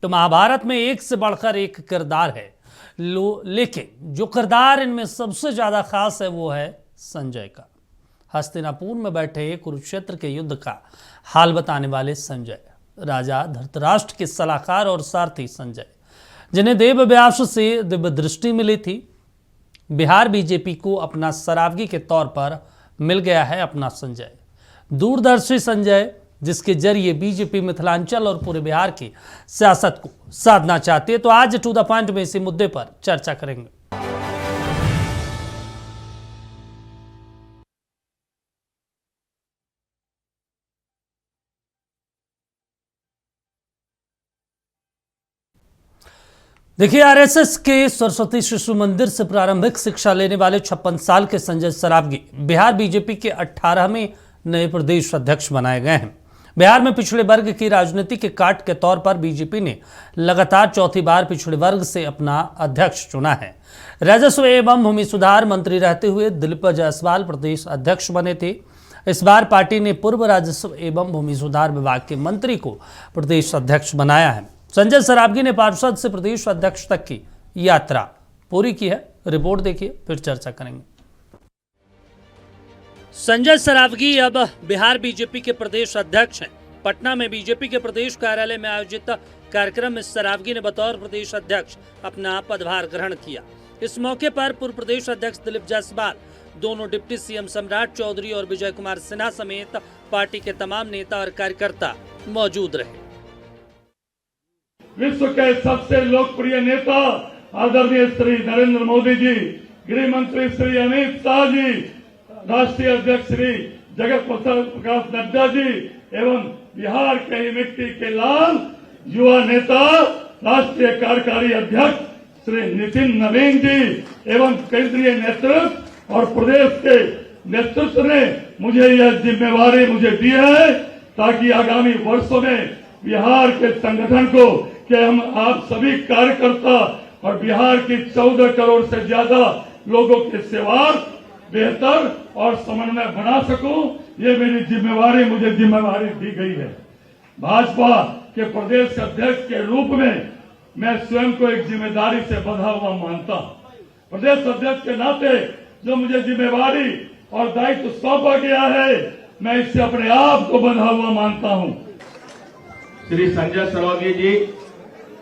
तो महाभारत में एक से बढ़कर एक किरदार है, लेकिन जो किरदार इनमें सबसे ज्यादा खास है वो है संजय का। हस्तिनापुर में बैठे कुरुक्षेत्र के युद्ध का हाल बताने वाले संजय, राजा धृतराष्ट्र के सलाहकार और सारथी संजय, जिन्हें देव व्यास से दिव्य दृष्टि मिली थी। बिहार बीजेपी को अपना सरावगी के तौर पर मिल गया है अपना संजय, दूरदर्शी संजय, जिसके जरिए बीजेपी मिथिलांचल और पूरे बिहार की सियासत को साधना चाहती है। तो आज टू द पॉइंट में इसी मुद्दे पर चर्चा करेंगे। देखिए, आरएसएस के सरस्वती शिशु मंदिर से प्रारंभिक शिक्षा लेने वाले 56 साल के संजय सरावगी बिहार बीजेपी के 18वें नए प्रदेश अध्यक्ष बनाए गए हैं। बिहार में पिछड़े वर्ग की राजनीति के काट के तौर पर बीजेपी ने लगातार चौथी बार पिछड़े वर्ग से अपना अध्यक्ष चुना है। राजस्व एवं भूमि सुधार मंत्री रहते हुए दिलीप जायसवाल प्रदेश अध्यक्ष बने थे। इस बार पार्टी ने पूर्व राजस्व एवं भूमि सुधार विभाग के मंत्री को प्रदेश अध्यक्ष बनाया है। संजय सरावगी ने पार्षद से प्रदेश अध्यक्ष तक की यात्रा पूरी की है। रिपोर्ट देखिए, फिर चर्चा करेंगे। संजय सरावगी अब बिहार बीजेपी के प्रदेश अध्यक्ष हैं। पटना में बीजेपी के प्रदेश कार्यालय में आयोजित कार्यक्रम में सरावगी ने बतौर प्रदेश अध्यक्ष अपना पदभार ग्रहण किया। इस मौके पर पूर्व प्रदेश अध्यक्ष दिलीप जायसवाल, दोनों डिप्टी सीएम सम्राट चौधरी और विजय कुमार सिन्हा समेत पार्टी के तमाम नेता और कार्यकर्ता मौजूद रहे। विश्व के सबसे लोकप्रिय नेता आदरणीय श्री नरेंद्र मोदी जी, गृह मंत्री श्री अमित शाह जी, राष्ट्रीय अध्यक्ष श्री जगत प्रकाश नड्डा जी एवं बिहार के ही मिट्टी के लाल युवा नेता राष्ट्रीय कार्यकारी अध्यक्ष श्री नितिन नवीन जी एवं केंद्रीय नेतृत्व और प्रदेश के नेतृत्व ने मुझे यह जिम्मेवारी दी है ताकि आगामी वर्षों में बिहार के संगठन को कि हम आप सभी कार्यकर्ता और बिहार की 14 करोड़ से ज्यादा लोगों के सेवा बेहतर और समन्वय बना सकूं, ये मेरी जिम्मेवारी मुझे दी गई है। भाजपा के प्रदेश अध्यक्ष के रूप में मैं स्वयं को एक जिम्मेदारी से बंधा हुआ मानता हूं। प्रदेश अध्यक्ष के नाते जो मुझे जिम्मेवारी और दायित्व सौंपा गया है, मैं इससे अपने आप को बंधा हुआ मानता हूं। श्री संजय सरावगी जी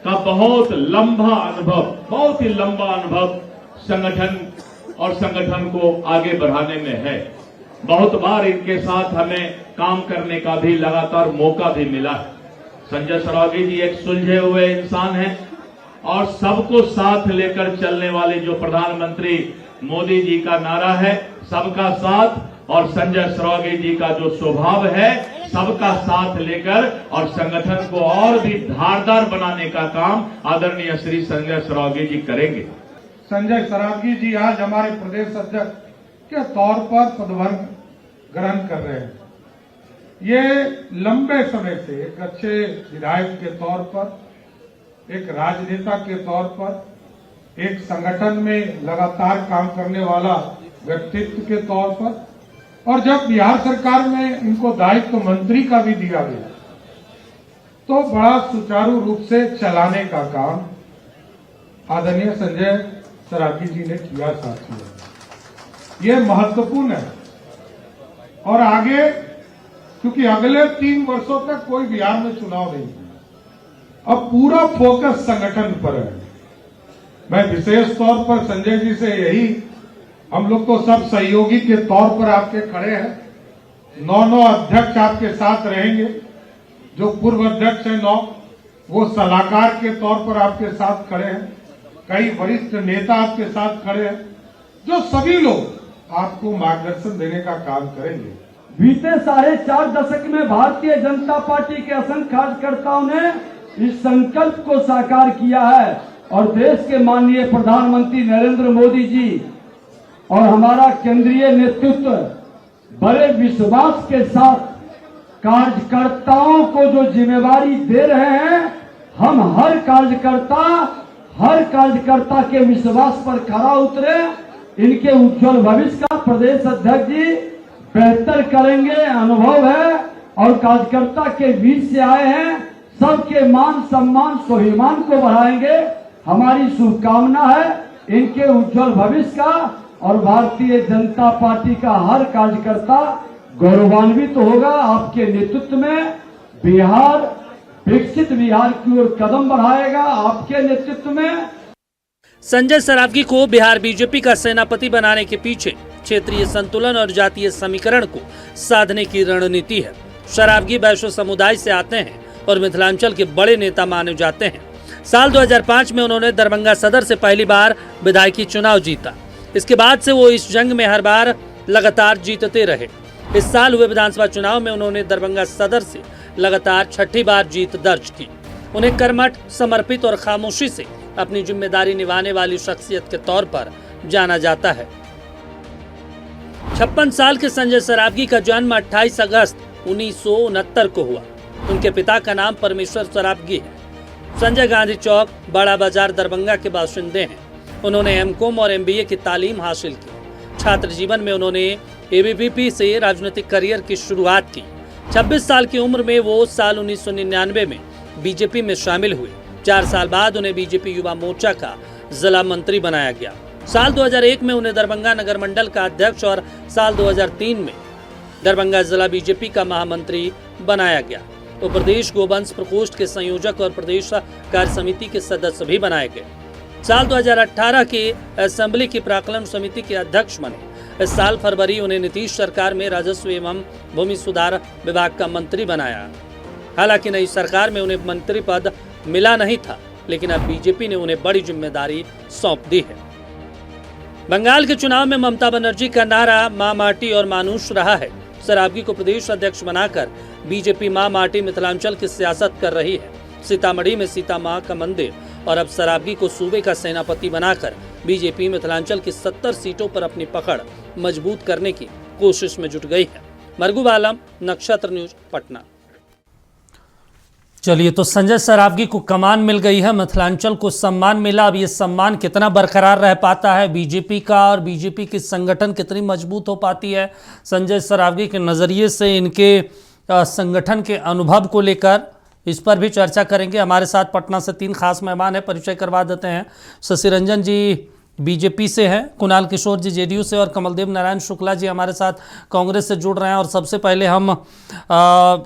का बहुत ही लंबा अनुभव संगठन और संगठन को आगे बढ़ाने में है। बहुत बार इनके साथ हमें काम करने का भी लगातार मौका भी मिला है। संजय सरावगी जी एक सुलझे हुए इंसान हैं और सबको साथ लेकर चलने वाले जो प्रधानमंत्री मोदी जी का नारा है, सबका साथ, और संजय सरावगी जी का जो स्वभाव है सबका साथ लेकर और संगठन को और भी धारदार बनाने का काम आदरणीय श्री संजय सरावगी जी करेंगे। संजय सरावगी जी आज हमारे प्रदेश अध्यक्ष के तौर पर पदभार ग्रहण कर रहे हैं। ये लंबे समय से एक अच्छे विधायक के तौर पर, एक राजनेता के तौर पर, एक संगठन में लगातार काम करने वाला व्यक्तित्व के तौर पर, और जब बिहार सरकार में इनको दायित्व मंत्री का भी दिया गया तो बड़ा सुचारू रूप से चलाने का काम आदरणीय संजय सरावगी जी ने किया। साथियों, ये महत्वपूर्ण है और आगे, क्योंकि अगले 3 वर्षों तक कोई बिहार में चुनाव नहीं है, अब पूरा फोकस संगठन पर है। मैं विशेष तौर पर संजय जी से यही, हम लोग तो सब सहयोगी के तौर पर आपके खड़े हैं। 9 अध्यक्ष आपके साथ रहेंगे, जो पूर्व अध्यक्ष हैं 9, वो सलाहकार के तौर पर आपके साथ खड़े हैं। कई वरिष्ठ नेता आपके साथ खड़े हैं, जो सभी लोग आपको मार्गदर्शन देने का काम करेंगे। बीते 4.5 दशक में भारतीय जनता पार्टी के असंख्य कार्यकर्ताओं ने इस संकल्प को साकार किया है और देश के माननीय प्रधानमंत्री नरेंद्र मोदी जी और हमारा केंद्रीय नेतृत्व बड़े विश्वास के साथ कार्यकर्ताओं को जो जिम्मेवारी दे रहे हैं, हम हर कार्यकर्ता के विश्वास पर खरा उतरे। इनके उज्जवल भविष्य का प्रदेश अध्यक्ष जी बेहतर करेंगे, अनुभव है और कार्यकर्ता के बीच से आए हैं। सबके मान सम्मान स्वाभिमान को बढ़ाएंगे। हमारी शुभकामना है इनके उज्जवल भविष्य का, और भारतीय जनता पार्टी का हर कार्यकर्ता गौरवान्वित होगा आपके नेतृत्व में। बिहार विकसित बिहार की ओर कदम बढ़ाएगा आपके नेतृत्व में। संजय सरावगी को बिहार बीजेपी का सेनापति बनाने के पीछे क्षेत्रीय संतुलन और जातीय समीकरण को साधने की रणनीति है। सरावगी वैश्य समुदाय से आते हैं और मिथिलांचल के बड़े नेता माने जाते हैं। साल 2005 में उन्होंने दरभंगा सदर से पहली बार विधायकी चुनाव जीता। इसके बाद से वो इस जंग में हर बार लगातार जीतते रहे। इस साल हुए विधानसभा चुनाव में उन्होंने दरभंगा सदर से लगातार छठी बार जीत दर्ज की। उन्हें कर्मठ, समर्पित और खामोशी से अपनी जिम्मेदारी निभाने वाली शख्सियत के तौर पर जाना जाता है। 56 साल के संजय सरावगी का जन्म 28 अगस्त 1969 को हुआ। उनके पिता का नाम परमेश्वर सरावगी है। संजय गांधी चौक, बड़ा बाजार, दरभंगा के बाशिंदे हैं। उन्होंने एमकॉम और एमबीए की तालीम हासिल की। छात्र जीवन में उन्होंने एबीवीपी से राजनीतिक करियर की शुरुआत की। 26 साल की उम्र में वो साल 1999 में बीजेपी में शामिल हुए। 4 साल बाद उन्हें बीजेपी युवा मोर्चा का जिला मंत्री बनाया गया। साल 2001 में उन्हें दरभंगा नगर मंडल का अध्यक्ष और साल 2003 में दरभंगा जिला बीजेपी का महामंत्री बनाया गया। तो प्रदेश गोवंश प्रकोष्ठ के संयोजक और प्रदेश कार्य समिति के सदस्य भी बनाए गए। साल 2018 के असेंबली की प्राक्कलन समिति के अध्यक्ष बने। इस साल फरवरी उन्हें नीतीश सरकार में राजस्व एवं भूमि सुधार विभाग का मंत्री बनाया। हालांकि नई सरकार में उन्हें मंत्री पद मिला नहीं था, लेकिन अब बीजेपी ने उन्हें बड़ी जिम्मेदारी सौंप दी है। बंगाल के चुनाव में ममता बनर्जी का नारा मां माटी और मानुष रहा है। सरावगी को प्रदेश अध्यक्ष बनाकर बीजेपी मां माटी मिथिलांचल की सियासत कर रही है। सीतामढ़ी में सीता मां का मंदिर और अब सरावगी को सूबे का सेनापति बनाकर बीजेपी मिथिलांचल की 70 सीटों पर अपनी पकड़ मजबूत करने की कोशिश में जुट गई है। मरगूब आलम, नक्षत्र न्यूज, पटना। चलिए, तो संजय सरावगी को कमान मिल गई है, मिथिलांचल को सम्मान मिला। अब ये सम्मान कितना बरकरार रह पाता है बीजेपी का, और बीजेपी की संगठन कितनी मजबूत हो पाती है संजय सरावगी के नज़रिए से, इनके संगठन के अनुभव को लेकर, इस पर भी चर्चा करेंगे। हमारे साथ पटना से 3 खास मेहमान हैं, परिचय करवा देते हैं। शशि रंजन जी बीजेपी से हैं, कुणाल किशोर जी जेडीयू से, और कमलदेव नारायण शुक्ला जी हमारे साथ कांग्रेस से जुड़ रहे हैं। और सबसे पहले हम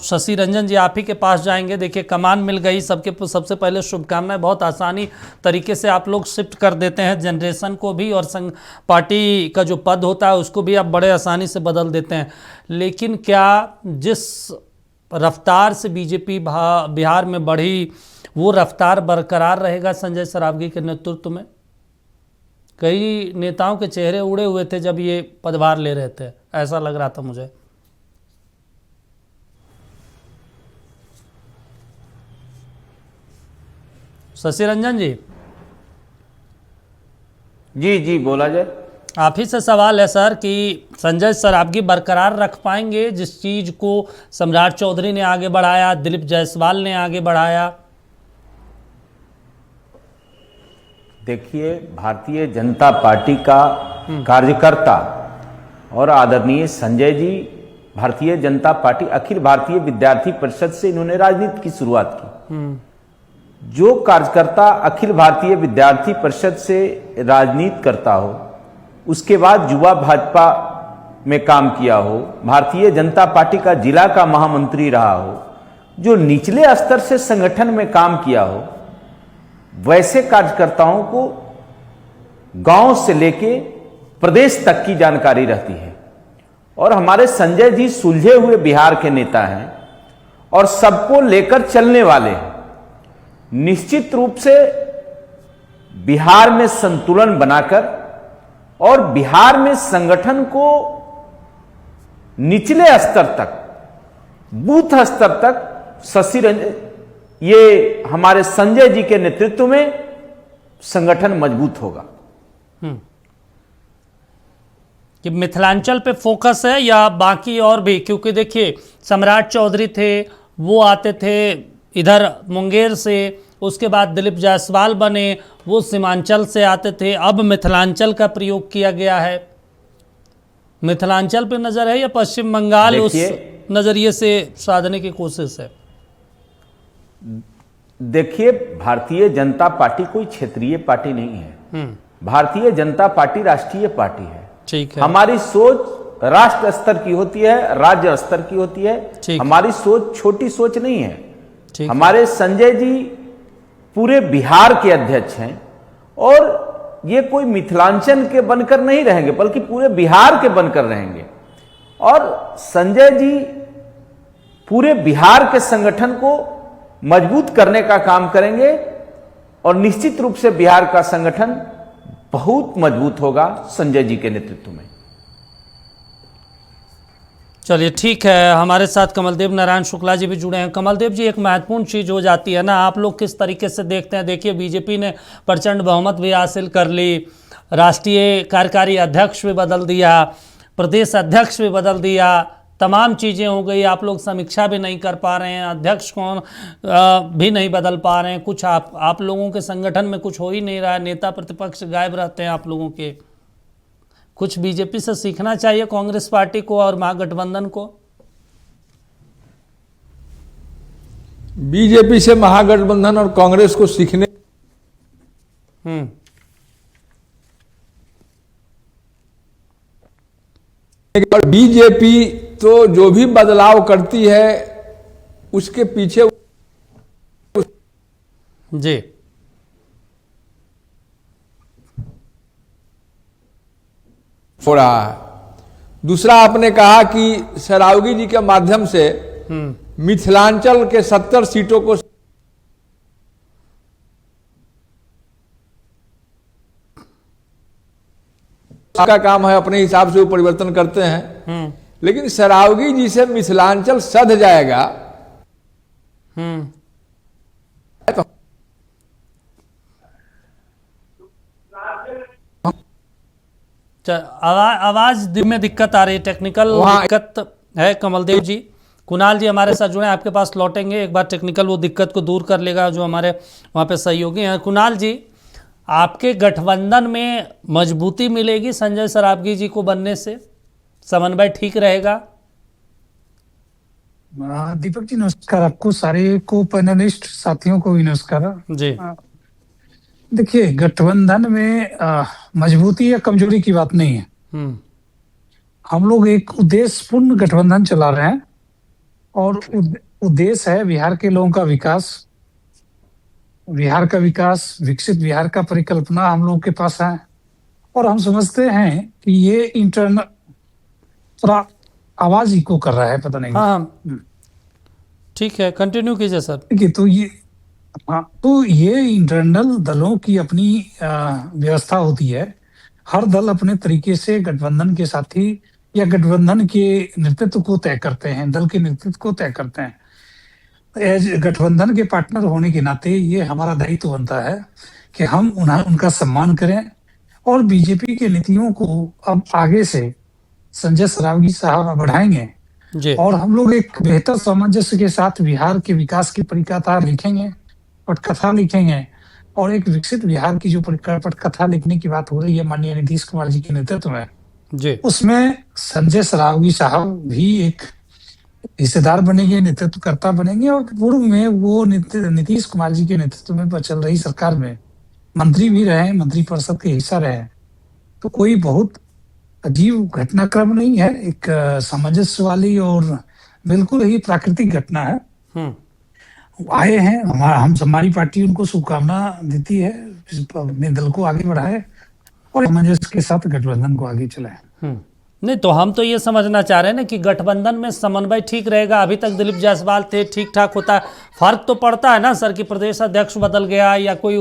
शशि रंजन जी आप ही के पास जाएंगे। देखिए, कमान मिल गई, सबसे पहले शुभकामनाएं। बहुत आसानी तरीके से आप लोग शिफ्ट कर देते हैं जनरेशन को भी, और संघ पार्टी का जो पद होता है उसको भी आप बड़े आसानी से बदल देते हैं। लेकिन क्या जिस रफ्तार से बीजेपी बिहार में बढ़ी, वो रफ्तार बरकरार रहेगा संजय सरावगी के नेतृत्व में? कई नेताओं के चेहरे उड़े हुए थे जब ये पदभार ले रहे थे, ऐसा लग रहा था मुझे। शशि रंजन जी, जी बोला जाए। आप ही से सवाल है सर कि संजय सरावगी बरकरार रख पाएंगे जिस चीज को सम्राट चौधरी ने आगे बढ़ाया, दिलीप जायसवाल ने आगे बढ़ाया? देखिए, भारतीय जनता पार्टी का कार्यकर्ता और आदरणीय संजय जी, भारतीय जनता पार्टी अखिल भारतीय विद्यार्थी परिषद से इन्होंने राजनीति की शुरुआत की। जो कार्यकर्ता अखिल भारतीय विद्यार्थी परिषद से राजनीति करता हो, उसके बाद युवा भाजपा में काम किया हो, भारतीय जनता पार्टी का जिला का महामंत्री रहा हो, जो निचले स्तर से संगठन में काम किया हो, वैसे कार्यकर्ताओं को गांव से लेके प्रदेश तक की जानकारी रहती है। और हमारे संजय जी सुलझे हुए बिहार के नेता हैं और सबको लेकर चलने वाले हैं। निश्चित रूप से बिहार में संतुलन बनाकर और बिहार में संगठन को निचले स्तर तक, बूथ स्तर तक शशि रंजन, ये हमारे संजय जी के नेतृत्व में संगठन मजबूत होगा। कि मिथिलांचल पे फोकस है या बाकी और भी? क्योंकि देखिए, सम्राट चौधरी थे, वो आते थे इधर मुंगेर से, उसके बाद दिलीप जायसवाल बने, वो सीमांचल से आते थे। अब मिथिलांचल का प्रयोग किया गया है। मिथिलांचल पे नजर है या पश्चिम बंगाल उस नजरिए से साधने की कोशिश है? देखिए, भारतीय जनता पार्टी कोई क्षेत्रीय पार्टी नहीं है। भारतीय जनता पार्टी राष्ट्रीय पार्टी है। ठीक है। हमारी सोच राष्ट्र स्तर की होती है, राज्य स्तर की होती है। हमारी सोच छोटी सोच नहीं है। हमारे संजय जी पूरे बिहार के अध्यक्ष हैं और ये कोई मिथिलांचल के बनकर नहीं रहेंगे, बल्कि पूरे बिहार के बनकर रहेंगे। और संजय जी पूरे बिहार के संगठन को मजबूत करने का काम करेंगे और निश्चित रूप से बिहार का संगठन बहुत मजबूत होगा संजय जी के नेतृत्व में। चलिए ठीक है, हमारे साथ कमलदेव नारायण शुक्ला जी भी जुड़े हैं। कमलदेव जी, एक महत्वपूर्ण चीज़ हो जाती है ना, आप लोग किस तरीके से देखते हैं? देखिए, बीजेपी ने प्रचंड बहुमत भी हासिल कर ली, राष्ट्रीय कार्यकारी अध्यक्ष भी बदल दिया, प्रदेश अध्यक्ष भी बदल दिया, तमाम चीज़ें हो गई। आप लोग समीक्षा भी नहीं कर पा रहे हैं, अध्यक्ष कौन भी नहीं बदल पा रहे हैं। कुछ आप लोगों के संगठन में कुछ हो ही नहीं रहा है, नेता प्रतिपक्ष गायब रहते हैं आप लोगों के। कुछ बीजेपी से सीखना चाहिए कांग्रेस पार्टी को और महागठबंधन को। बीजेपी से महागठबंधन और कांग्रेस को सीखने और बीजेपी तो जो भी बदलाव करती है उसके पीछे जी हो रहा है। दूसरा, आपने कहा कि सरावगी जी के माध्यम से मिथिलांचल के 70 सीटों को का काम है, अपने हिसाब से वो परिवर्तन करते हैं। लेकिन सरावगी जी से मिथिलांचल सध जाएगा तो आवाज में दिक्कत आ रही है, टेक्निकल दिक्कत है। कमलदेव जी, कुणाल जी हमारे साथ जुड़े हैं, आपके पास लौटेंगे, एक बार टेक्निकल वो दिक्कत को दूर कर लेगा जो हमारे वहाँ पे सहयोगी हैं। कुणाल जी, आपके गठबंधन में मजबूती मिलेगी संजय सरावगी जी को बनने से? समन्वय ठीक रहेगा? दीपक जी नमस्कार, आपको सारे को पैनलिस्ट साथियों को भी नमस्कार जी। देखिए, गठबंधन में मजबूती या कमजोरी की बात नहीं है। हम लोग एक उद्देश्यपूर्ण गठबंधन चला रहे हैं और उद्देश्य है बिहार के लोगों का विकास। बिहार का विकास, विकसित बिहार का परिकल्पना हम लोगों के पास है और हम समझते हैं कि ये इंटरनल थोड़ा आवाज इको कर रहा है, पता नहीं। हाँ ठीक है, कंटिन्यू कीजिए सर। देखिए, तो ये इंटरनल दलों की अपनी व्यवस्था होती है। हर दल अपने तरीके से गठबंधन के साथी या गठबंधन के नेतृत्व को तय करते हैं, दल के नेतृत्व को तय करते हैं। एज गठबंधन के पार्टनर होने के नाते ये हमारा दायित्व बनता है कि हम उनका सम्मान करें और बीजेपी की नीतियों को अब आगे से संजय सरावगी साहब बढ़ाएंगे और हम लोग एक बेहतर सामंजस्य के साथ बिहार के विकास की परिकथा लिखेंगे, पटकथा लिखेंगे और एक विकसित बिहार की जो पटकथा लिखने की बात हो रही है माननीय नीतीश कुमार जी के नेतृत्व में जी, उसमें संजय सरावगी साहब भी एक हिस्सेदार बनेंगे, नेतृत्वकर्ता बनेंगे और पूर्व में वो नीतीश कुमार जी के नेतृत्व में चल रही सरकार में मंत्री भी रहे, मंत्रिपरिषद के हिस्सा रहे। तो कोई बहुत अजीब घटनाक्रम नहीं है, एक सामंजस्य वाली और बिल्कुल ही प्राकृतिक घटना है। आए हैं, हमारी पार्टी उनको शुभकामना देती है, अपने दल को आगे बढ़ाए और सामंजस्य के साथ गठबंधन को आगे चलाए। नहीं तो हम तो ये समझना चाह रहे हैं ना कि गठबंधन में समन्वय ठीक रहेगा। अभी तक दिलीप जायसवाल थे, ठीक ठाक होता है। फर्क तो पड़ता है ना सर कि प्रदेश अध्यक्ष बदल गया या कोई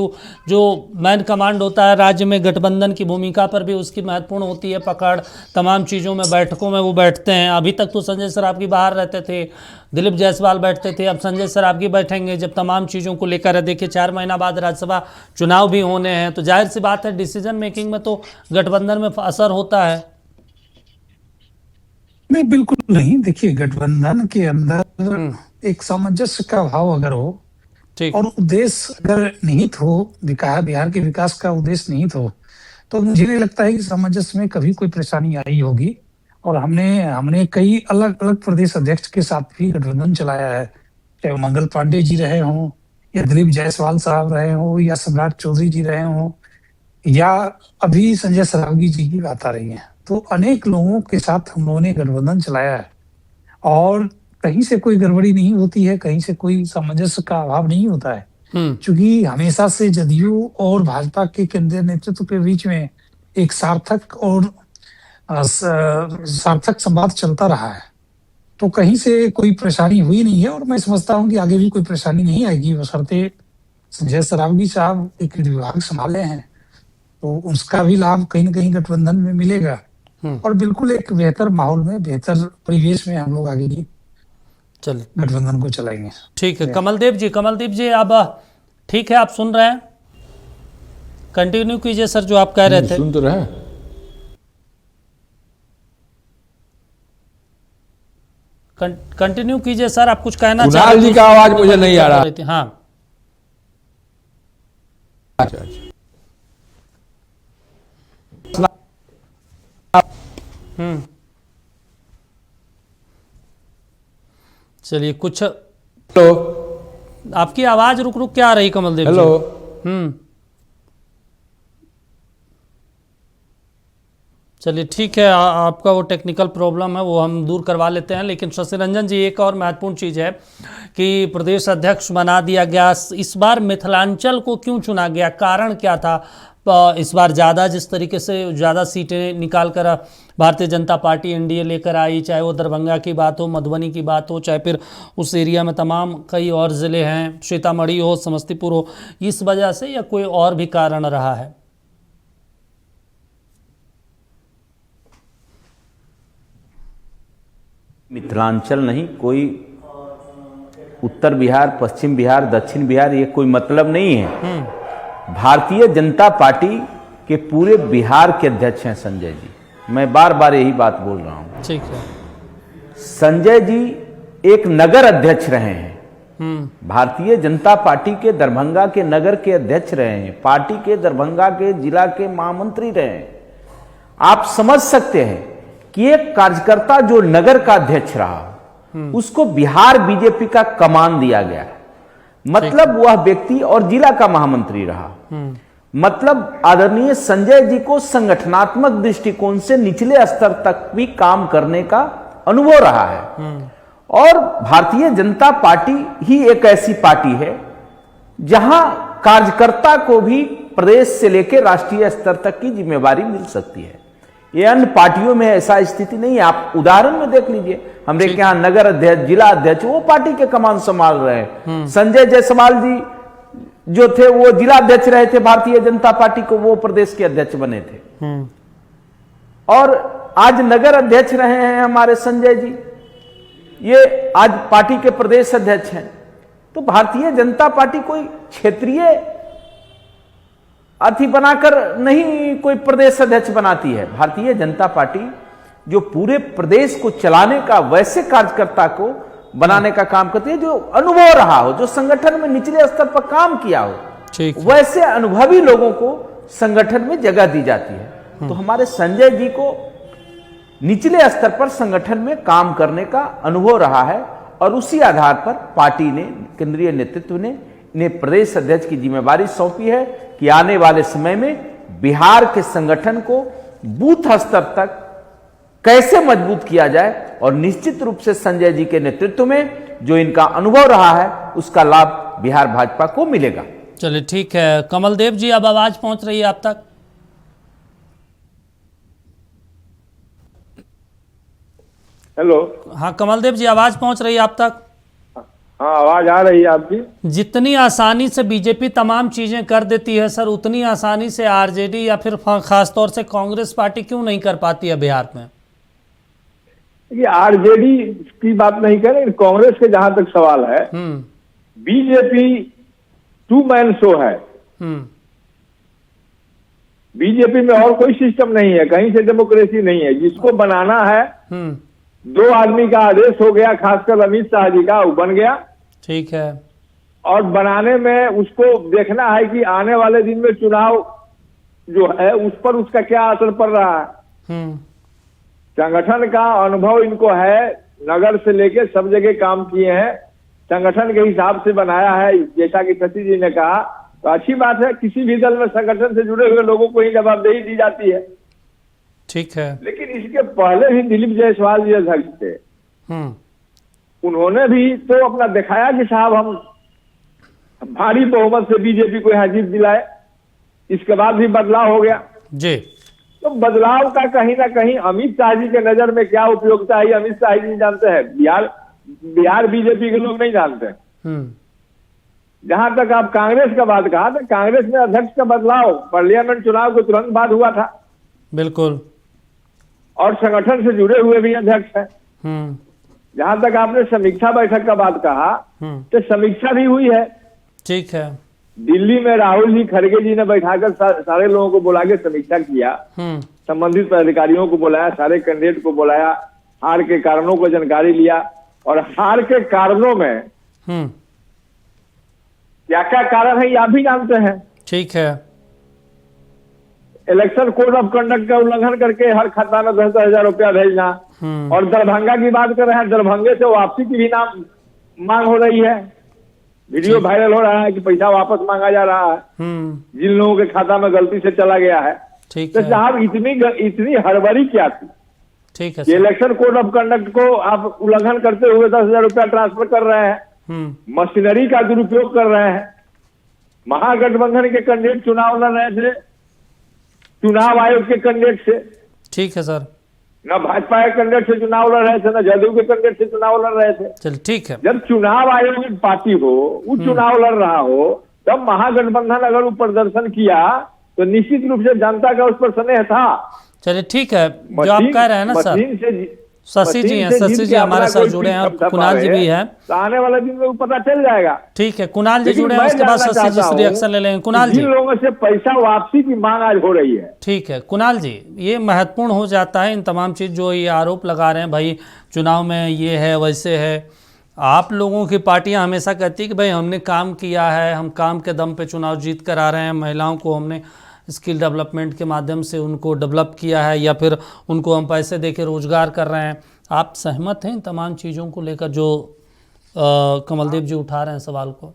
जो मैन कमांड होता है राज्य में, गठबंधन की भूमिका पर भी उसकी महत्वपूर्ण होती है पकड़। तमाम चीज़ों में, बैठकों में वो बैठते हैं। अभी तक तो संजय सरावगी बाहर रहते थे, दिलीप जायसवाल बैठते थे, अब संजय सरावगी बैठेंगे जब तमाम चीज़ों को लेकर। देखिए 4 महीना बाद राज्यसभा चुनाव भी होने हैं, तो जाहिर सी बात है डिसीजन मेकिंग में तो गठबंधन में असर होता है। नहीं, बिल्कुल नहीं। देखिए, गठबंधन के अंदर एक सामंजस्य का भाव अगर हो और उद्देश्य अगर निहित हो, बिहार के विकास का उद्देश्य निहित हो, तो मुझे नहीं लगता है कि सामंजस्य में कभी कोई परेशानी आई होगी। और हमने कई अलग अलग प्रदेश अध्यक्ष के साथ भी गठबंधन चलाया है, चाहे वो मंगल पांडे जी रहे हों या दिलीप जायसवाल साहब रहे हों या सम्राट चौधरी जी रहे हों या अभी संजय सरावगी जी की बात आ रही है, तो अनेक लोगों के साथ हम लोगों ने गठबंधन चलाया है और कहीं से कोई गड़बड़ी नहीं होती है, कहीं से कोई सामंजस्य का अभाव नहीं होता है। क्योंकि हमेशा से जदयू और भाजपा के केंद्रीय नेतृत्व के बीच में एक सार्थक और सार्थक संवाद चलता रहा है, तो कहीं से कोई परेशानी हुई नहीं है और मैं समझता हूं कि आगे भी कोई परेशानी नहीं आएगी, बशर्ते संजय सरावगी साहब एक विभाग संभाले हैं तो उसका भी लाभ कहीं ना कहीं गठबंधन में मिलेगा और बिल्कुल एक बेहतर माहौल में, बेहतर परिवेश में हम लोग आगे की चलिए गठबंधन को चलाएंगे। ठीक है। कमलदेव जी अब ठीक है, आप सुन रहे हैं, कंटिन्यू कीजिए सर जो आप कह रहे थे। सुन तो रहे। कंटिन्यू कीजिए सर, आप कुछ कहना कुणाल जी का आवाज मुझे नहीं आ रहा। हाँ अच्छा। चलिए कुछ हेलो, आपकी आवाज रुक रुक क्या आ रही कमलदेव जी? हेलो। चलिए ठीक है, आपका वो टेक्निकल प्रॉब्लम है वो हम दूर करवा लेते हैं, लेकिन शशि रंजन जी एक और महत्वपूर्ण चीज़ है कि प्रदेश अध्यक्ष बना दिया गया। इस बार मिथिलांचल को क्यों चुना गया, कारण क्या था? इस बार ज़्यादा जिस तरीके से ज़्यादा सीटें निकाल कर भारतीय जनता पार्टी एनडीए लेकर आई, चाहे वो दरभंगा की बात हो, मधुबनी की बात हो, चाहे फिर उस एरिया में तमाम कई और ज़िले हैं, सीतामढ़ी हो, समस्तीपुर हो, इस वजह से या कोई और भी कारण रहा है? ठीक है। संजय जी एक नगर अध्यक्ष रहे हैं, भारतीय जनता पार्टी के दरभंगा के नगर के अध्यक्ष रहे हैं, पार्टी के दरभंगा के जिला के महामंत्री रहे हैं। आप समझ सकते हैं कि एक कार्यकर्ता जो नगर का अध्यक्ष रहा उसको बिहार बीजेपी का कमान दिया गया, मतलब वह व्यक्ति और जिला का महामंत्री रहा, मतलब आदरणीय संजय जी को संगठनात्मक दृष्टिकोण से निचले स्तर तक भी काम करने का अनुभव रहा है। और भारतीय जनता पार्टी ही एक ऐसी पार्टी है जहां कार्यकर्ता को भी प्रदेश से लेकर राष्ट्रीय स्तर तक की जिम्मेवारी मिल सकती है। ये अन्य पार्टियों में ऐसा स्थिति नहीं है। आप उदाहरण में देख लीजिए, हमरे के यहाँ नगर अध्यक्ष, जिला अध्यक्ष वो पार्टी के कमान संभाल रहे हैं। संजय जायसवाल जी जो थे वो जिला अध्यक्ष रहे थे भारतीय जनता पार्टी को, वो प्रदेश के अध्यक्ष बने थे। और आज नगर अध्यक्ष रहे हैं हमारे संजय जी, ये आज पार्टी के प्रदेश अध्यक्ष हैं। तो भारतीय जनता पार्टी कोई क्षेत्रीय अथी बनाकर नहीं कोई प्रदेश अध्यक्ष बनाती है। भारतीय जनता पार्टी जो पूरे प्रदेश को चलाने का, वैसे कार्यकर्ता को बनाने का काम करती है जो अनुभव रहा हो, जो संगठन में निचले स्तर पर काम किया हो, वैसे अनुभवी लोगों को संगठन में जगह दी जाती है। तो हमारे संजय जी को निचले स्तर पर संगठन में काम करने का अनुभव रहा है और उसी आधार पर पार्टी ने, केंद्रीय नेतृत्व ने इन्हें प्रदेश अध्यक्ष की जिम्मेवारी सौंपी है कि आने वाले समय में बिहार के संगठन को बूथ स्तर तक कैसे मजबूत किया जाए और निश्चित रूप से संजय जी के नेतृत्व में जो इनका अनुभव रहा है उसका लाभ बिहार भाजपा को मिलेगा। चलिए ठीक है। कमलदेव जी अब आवाज पहुंच रही है आप तक? हेलो। हाँ कमलदेव जी आवाज पहुंच रही है आप तक? हाँ आवाज आ रही है आपकी। जितनी आसानी से बीजेपी तमाम चीजें कर देती है सर, उतनी आसानी से आरजेडी या फिर खासतौर से कांग्रेस पार्टी क्यों नहीं कर पाती है बिहार में? ये आरजेडी की बात नहीं करें, कांग्रेस के जहां तक सवाल है, बीजेपी टू मैन शो है। बीजेपी में और कोई सिस्टम नहीं है, कहीं से डेमोक्रेसी नहीं है। जिसको बनाना है, दो आदमी का आदेश हो गया, खासकर अमित शाह जी का, वो बन गया। ठीक है। और बनाने में उसको देखना है कि आने वाले दिन में चुनाव जो है उस पर उसका क्या असर पड़ रहा है। संगठन का अनुभव इनको है, नगर से लेके सब जगह काम किए हैं, संगठन के हिसाब से बनाया है, जैसा कि शशि जी ने कहा, तो अच्छी बात है। किसी भी दल में संगठन से जुड़े हुए लोगों को ही जवाबदेही दी जाती है। ठीक है। लेकिन इसके पहले भी दिलीप जायसवाल जी अध्यक्ष थे, उन्होंने भी तो अपना दिखाया कि साहब हम भारी बहुमत से बीजेपी को यहाँ जीत दिलाए। इसके बाद भी बदलाव हो गया जी। तो बदलाव का कहीं ना कहीं अमित शाह जी के नजर में क्या उपयोगिता है, अमित शाह जी जानते हैं, बिहार बीजेपी के लोग नहीं जानते। जहां तक आप कांग्रेस का बात कहा, तो कांग्रेस में अध्यक्ष का बदलाव पार्लियामेंट चुनाव के तुरंत बाद हुआ था। बिल्कुल। और संगठन से जुड़े हुए भी अध्यक्ष हैं। जहां तक आपने समीक्षा बैठक का बात कहा, तो समीक्षा भी हुई है। ठीक है। दिल्ली में राहुल जी खड़गे जी ने बैठाकर सारे लोगों को बुला के समीक्षा किया, संबंधित अधिकारियों को बुलाया, सारे कैंडिडेट को बुलाया, हार के कारणों को जानकारी लिया। और हार के कारणों में क्या क्या कारण है ये आप भी जानते हैं। ठीक है। इलेक्शन कोड ऑफ कंडक्ट का उल्लंघन करके हर खाता में 10,000 रुपया भेजना, और दरभंगा की बात कर रहे हैं, दरभंगे से वापसी की भी मांग हो रही है। वीडियो वायरल हो रहा है कि पैसा वापस मांगा जा रहा है जिन लोगों के खाता में गलती से चला गया है। ठीक तो है। साहब इतनी हड़बड़ी क्या थी? ठीक है। ये इलेक्शन कोड ऑफ कंडक्ट को आप उल्लंघन करते हुए 10,000 रुपया ट्रांसफर कर रहे हैं, मशीनरी का दुरुपयोग कर रहे हैं। महागठबंधन के कैंडिडेट चुनाव लड़ रहे थे चुनाव आयोग के कैंडिडेट से। ठीक है सर। न भाजपा के कैंडिडेट से चुनाव लड़ रहे थे, न जदयू के कैंडिडेट से चुनाव लड़ रहे थे। चल ठीक है। जब चुनाव आयोग की पार्टी हो, वो चुनाव लड़ रहा हो, तब महागठबंधन अगर वो प्रदर्शन किया तो निश्चित रूप से जनता का उस पर स्नेह था। चलिए ठीक है। जो आप कह रहे हैं ना सर, शशि जी हैं, शशि जी हमारे साथ जुड़े हैं, कुणाल जी भी हैं, तो आने वाले दिन में पता चल जाएगा। ठीक है, कुणाल जी जुड़े हैं, उसके बाद शशि जी से रिएक्शन ले लेंगे। कुणाल जी, जिन लोगों से पैसा वापसी की मांग आज हो रही है। ठीक है कुणाल जी, ये महत्वपूर्ण हो जाता है इन तमाम चीज़ जो ये आरोप लगा रहे हैं भाई चुनाव में ये है वैसे है। आप लोगों की पार्टियां हमेशा कहती है कि भाई हमने काम किया है, हम काम के दम पे चुनाव जीत कर आ रहे हैं, महिलाओं को हमने स्किल डेवलपमेंट के माध्यम से उनको डेवलप किया है, या फिर उनको हम पैसे दे के रोजगार कर रहे हैं। आप सहमत हैं इन तमाम चीज़ों को लेकर जो कमलदेव जी उठा रहे हैं सवाल को?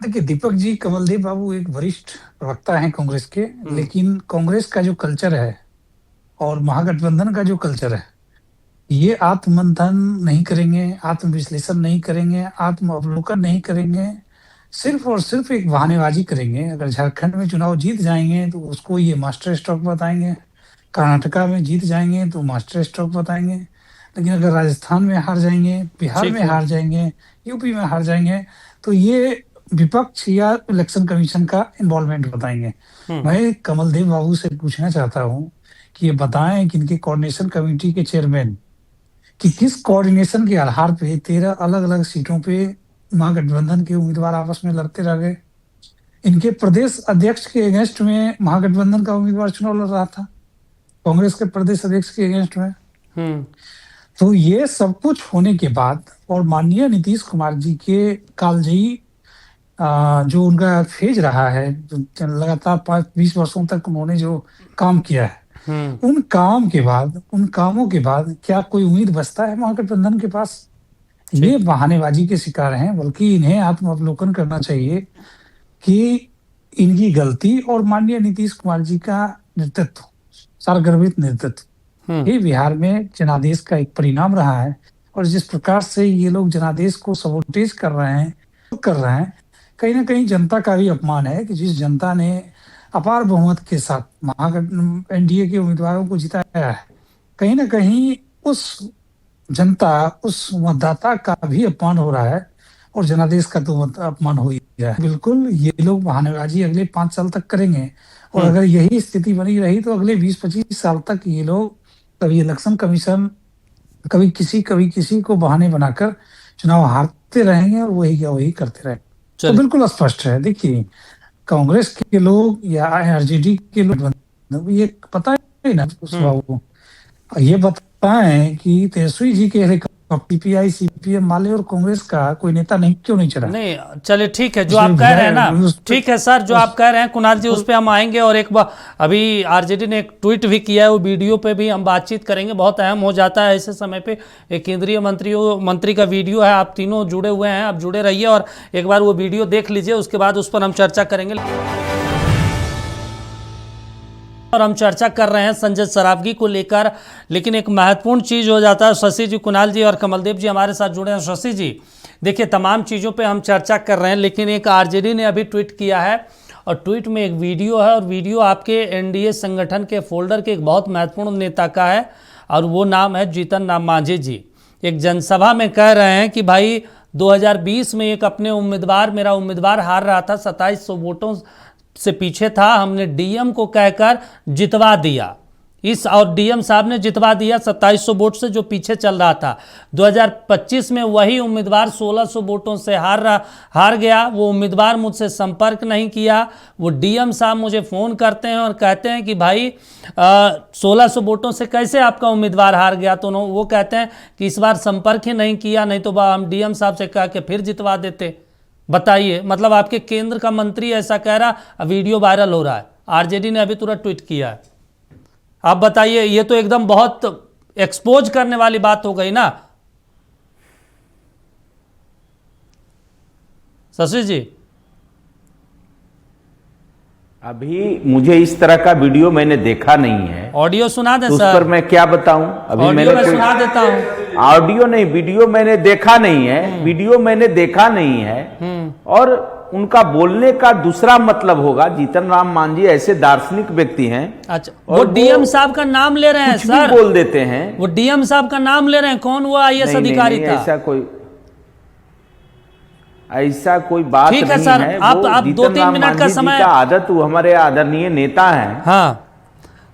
देखिए दीपक जी, कमलदेव बाबू एक वरिष्ठ प्रवक्ता हैं कांग्रेस के, लेकिन कांग्रेस का जो कल्चर है और महागठबंधन का जो कल्चर है, ये आत्ममंथन नहीं करेंगे, आत्मविश्लेषण नहीं करेंगे, आत्म अवलोकन नहीं करेंगे, सिर्फ और सिर्फ एक बहानेबाजी करेंगे। अगर झारखंड में चुनाव जीत जाएंगे तो उसको ये मास्टर स्ट्रोक बताएंगे, कर्नाटका में जीत जाएंगे तो मास्टर स्ट्रोक बताएंगे, लेकिन अगर राजस्थान में हार जाएंगे, बिहार में हार जाएंगे, यूपी में हार जाएंगे तो ये विपक्ष या इलेक्शन कमीशन का इन्वॉल्वमेंट बताएंगे। मैं कमलदेव बाबू से पूछना चाहता हूँ कि ये बताएं कि इनके कोऑर्डिनेशन कमेटी के चेयरमैन कि किस कोऑर्डिनेशन के आधार पे 13 अलग अलग सीटों पे महागठबंधन के उम्मीदवार आपस में लड़ते रह गए। इनके प्रदेश अध्यक्ष के अगेंस्ट में महागठबंधन का उम्मीदवार चुनाव लड़ रहा था, कांग्रेस के प्रदेश अध्यक्ष के अगेंस्ट में। तो ये सब कुछ होने के बाद और माननीय नीतीश कुमार जी के कालजयी जो उनका फेज रहा है, लगातार 20 वर्षों तक उन्होंने जो काम किया है, उन कामों के बाद क्या कोई उम्मीद बचता है महागठबंधन के पास? ये बहानेबाजी के शिकार हैं, बल्कि इन्हें आत्मावलोकन करना चाहिए कि इनकी गलती और माननीय नीतीश कुमार जी का नेतृत्व, सारगर्भित नेतृत्व, ये बिहार में जनादेश का एक परिणाम रहा है। और जिस प्रकार से ये लोग जनादेश को सबोटेज कर रहे हैं, कहीं ना कहीं जनता का भी अपमान है कि जिस जनता ने अपार बहुमत के साथ एनडीए के उम्मीदवारों को जिताया है, कहीं ना कहीं उस जनता, उस मतदाता का भी अपमान हो रहा है और जनादेश का तो अपमान हो ही रहा है। बिल्कुल ये लोग बहानेबाजी अगले 5 साल तक करेंगे, और अगर यही स्थिति बनी रही तो अगले 20-25 साल तक ये लोग कभी इलेक्शन कमीशन, कभी किसी को बहाने बनाकर चुनाव हारते रहेंगे और वही करते रहेंगे। तो बिल्कुल स्पष्ट है। देखिए कांग्रेस के लोग या आरजेडी के लोग ये पता है ना, ये बताएं कि तेजस्वी जी के हेलीकॉप्टर तो पीपीआई सीपीएम वाले और कांग्रेस का कोई नेता नहीं क्यों नहीं चला? नहीं चलिए ठीक है, जो आप कह रहे हैं ना, ठीक है सर, जो आप कह रहे हैं कुणाल जी, उस पे हम आएंगे। और एक बार अभी आरजेडी ने एक ट्वीट भी किया है, वो वीडियो पे भी हम बातचीत करेंगे। बहुत अहम हो जाता है ऐसे समय पे, एक केंद्रीय मंत्री का वीडियो है। आप तीनों जुड़े हुए हैं, आप जुड़े रहिए और एक बार वो वीडियो देख लीजिए, उसके बाद उस पर हम चर्चा करेंगे। और हम चर्चा कर रहे हैं संजय सरावगी को लेकर, लेकिन एक महत्वपूर्ण चीज हो जाता है। शशि जी, कुणाल जी और कमलदेव जी हमारे साथ जुड़े हैं। शशि जी, देखिए तमाम चीज़ों पे हम चर्चा कर रहे हैं, लेकिन एक आरजेडी ने अभी ट्वीट किया है और ट्वीट में एक वीडियो है, और वीडियो आपके एनडीए संगठन के फोल्डर के एक बहुत महत्वपूर्ण नेता का है, और वो नाम है जीतन राम मांझी जी। एक जनसभा में कह रहे हैं कि भाई 2020 में एक अपने मेरा उम्मीदवार हार रहा था, 2700 वोटों से पीछे था, हमने डीएम को कहकर जितवा दिया और डीएम साहब ने जितवा दिया 2700 वोट से, जो पीछे चल रहा था। 2025 में वही उम्मीदवार 1600 वोटों से हार गया। वो उम्मीदवार मुझसे संपर्क नहीं किया। वो डीएम साहब मुझे फ़ोन करते हैं और कहते हैं कि भाई 1600 वोटों से कैसे आपका उम्मीदवार हार गया? तो वो कहते हैं कि इस बार संपर्क ही नहीं किया, नहीं तो हम डीएम साहब से कह के फिर जितवा देते। बताइए, मतलब आपके केंद्र का मंत्री ऐसा कह रहा, वीडियो वायरल हो रहा है, आरजेडी ने अभी तुरंत ट्वीट किया है। आप बताइए, ये तो एकदम बहुत एक्सपोज करने वाली बात हो गई ना शशि जी? अभी मुझे इस तरह का वीडियो मैंने देखा नहीं है। ऑडियो सुना दे तो उस सर, पर मैं क्या बताऊं? अभी मैं सुना देता हूं। ऑडियो नहीं, वीडियो मैंने देखा नहीं है। वीडियो मैंने देखा नहीं है। और उनका बोलने का दूसरा मतलब होगा, जीतन राम मांझी ऐसे दार्शनिक व्यक्ति हैं। अच्छा, वो डीएम साहब का नाम ले रहे हैं सर, बोल देते हैं। वो डीएम साहब का नाम ले रहे हैं। कौन वो आईएएस अधिकारी था? ऐसा कोई बात ठीक है नहीं सर, है। आप 2-3 मिनट का समय, आदत, वो हमारे आदरणीय नेता हैं। हाँ,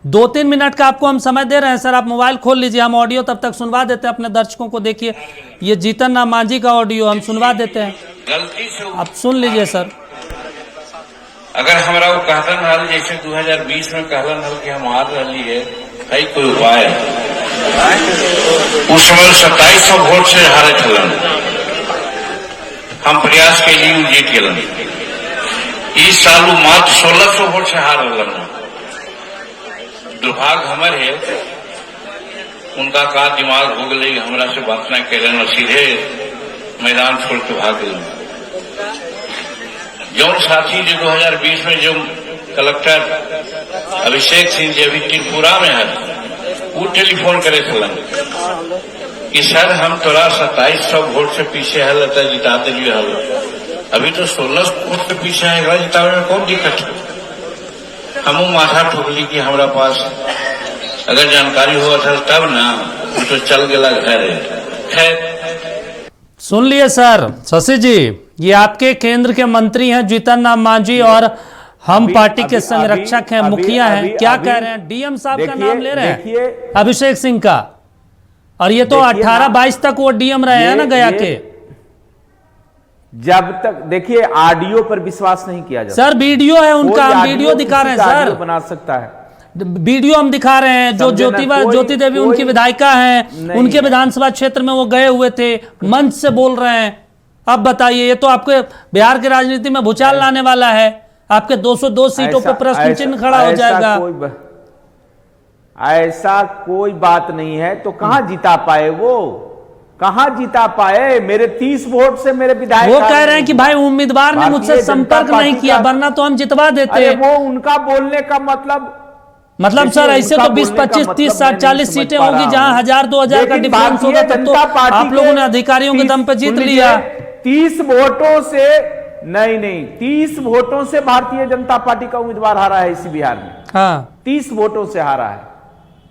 2-3 मिनट का आपको हम समय दे रहे हैं सर। आप मोबाइल खोल लीजिए, हम ऑडियो तब तक सुनवा देते हैं अपने दर्शकों को। देखिए, ये जीतन राम मांझी का ऑडियो हम सुनवा देते हैं, गलती से आप सुन लीजिए सर। अगर हमारा वो कहलन हल जैसे 2020 में कहलन हल कि हम हार रही है, कई कोई उपाय उस समय 2700 वोट से हारे थलन, हम प्रयास के लिए जीत गलन। इस साल मात्र 1600 वोट से हार रहा। दुर्भाग्य हमारे है, उनका का दिमाग हो गई, हमरा से बात न कैलन और सीधे मैदान छोड़ के भाग गए। जौन साथी जो 2020 में जो कलेक्टर अभिषेक सिंह जी अभी त्रिपुरा में है, वो टेलीफोन करे चलन कि सर हम तोरा 2700 वोट से पीछे है, लता जिता दिए हल, अभी तो 1600 वोट के पीछे है, जितावे में कौन दिक्कत है? हम माथा ठोकली कि हमारा पास अगर जानकारी हुआ था तब ना, तो चल गया घर। खैर, सुन लिए सर शशि जी, ये आपके केंद्र के मंत्री हैं जीतन राम मांझी, और हम पार्टी के संरक्षक हैं, मुखिया हैं। क्या कह रहे हैं? डीएम साहब का नाम ले रहे हैं, अभिषेक सिंह का। और ये तो 18-22 तक वो डीएम रहे हैं ना गया के। जब तक देखिए, ऑडियो पर विश्वास नहीं किया जाता सर। वीडियो है उनका, हम वीडियो दिखा रहे हैं सर, बना सकता है वीडियो हम दिखा रहे हैं। जो ज्योति देवी उनकी विधायिका हैं, उनके विधानसभा क्षेत्र में वो गए हुए थे, मंच से बोल रहे हैं। अब बताइए, ये तो आपके बिहार की राजनीति में भूचाल लाने वाला है। आपके 202 सीटों पर प्रश्न चिन्ह खड़ा हो जाएगा। ऐसा कोई बात नहीं है। तो कहां जिता पाए वो? कहां जिता पाए? मेरे 30 वोट से मेरे विधायक, वो कह रहे हैं कि भाई उम्मीदवार ने मुझसे संपर्क नहीं किया, वरना तो हम जितवा देते। वो उनका बोलने का मतलब सर, ऐसे तो 20, 25, 30, 60, 40 सीटें होगी जहां 1000-2000 का डिफरेंस होगा, तब तो आप लोगों ने अधिकारियों के दम पे जीत लिया। 30 वोटों से नहीं 30 वोटों से भारतीय जनता पार्टी का उम्मीदवार हारा है इसी बिहार में। हाँ, 30 वोटों से हारा है।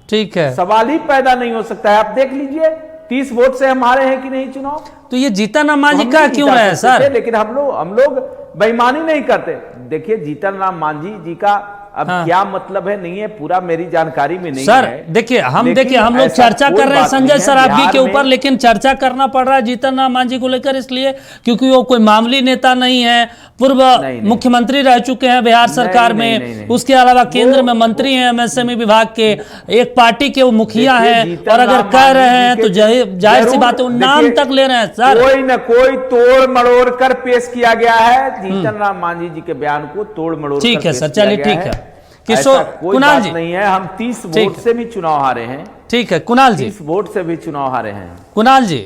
ठीक है, सवाल ही पैदा नहीं हो सकता है। आप देख लीजिए, 30 वोट से हम हारे हैं कि नहीं चुनाव। तो ये जीतन राम मांझी का क्यों रहे हैं सर? लेकिन हम लोग बेईमानी नहीं करते। देखिए, जीतन राम मांझी जी का अब क्या मतलब है नहीं है पूरा मेरी जानकारी में नहीं सर है। देखिए हम लेकिन लोग ऐसा चर्चा कोई कर रहे हैं बात संजय नहीं है, सरावगी बिहार के ऊपर, में- लेकिन चर्चा करना पड़ रहा है जीतन राम मांझी को लेकर, इसलिए क्योंकि वो कोई मामूली नेता नहीं है, पूर्व नहीं। मुख्यमंत्री रह चुके हैं बिहार सरकार नहीं, में, नहीं। उसके अलावा केंद्र में मंत्री हैं एमएसएमई विभाग के, एक पार्टी के वो मुखिया देखिए, हैं, जीतन और अगर राम कह रहे मांझी हैं जी तो के जाहिर सी जरूर- बात है वो नाम देखिए, तक ले रहे हैं सर। कोई न कोई तोड़ मड़ोड़ कर पेश किया गया है जीतन राम मांझी जी के बयान को, तोड़ मड़ोड़ ठीक कर है पेश सर, किया चलिए गया ठीक है। ऐसा किशोर कोई कुणाल बात जी नहीं है। हम 30 ठीक वोट है। से भी चुनाव हारे हैं, ठीक है कुणाल जी, 30 वोट से भी चुनाव हारे हैं। कुणाल जी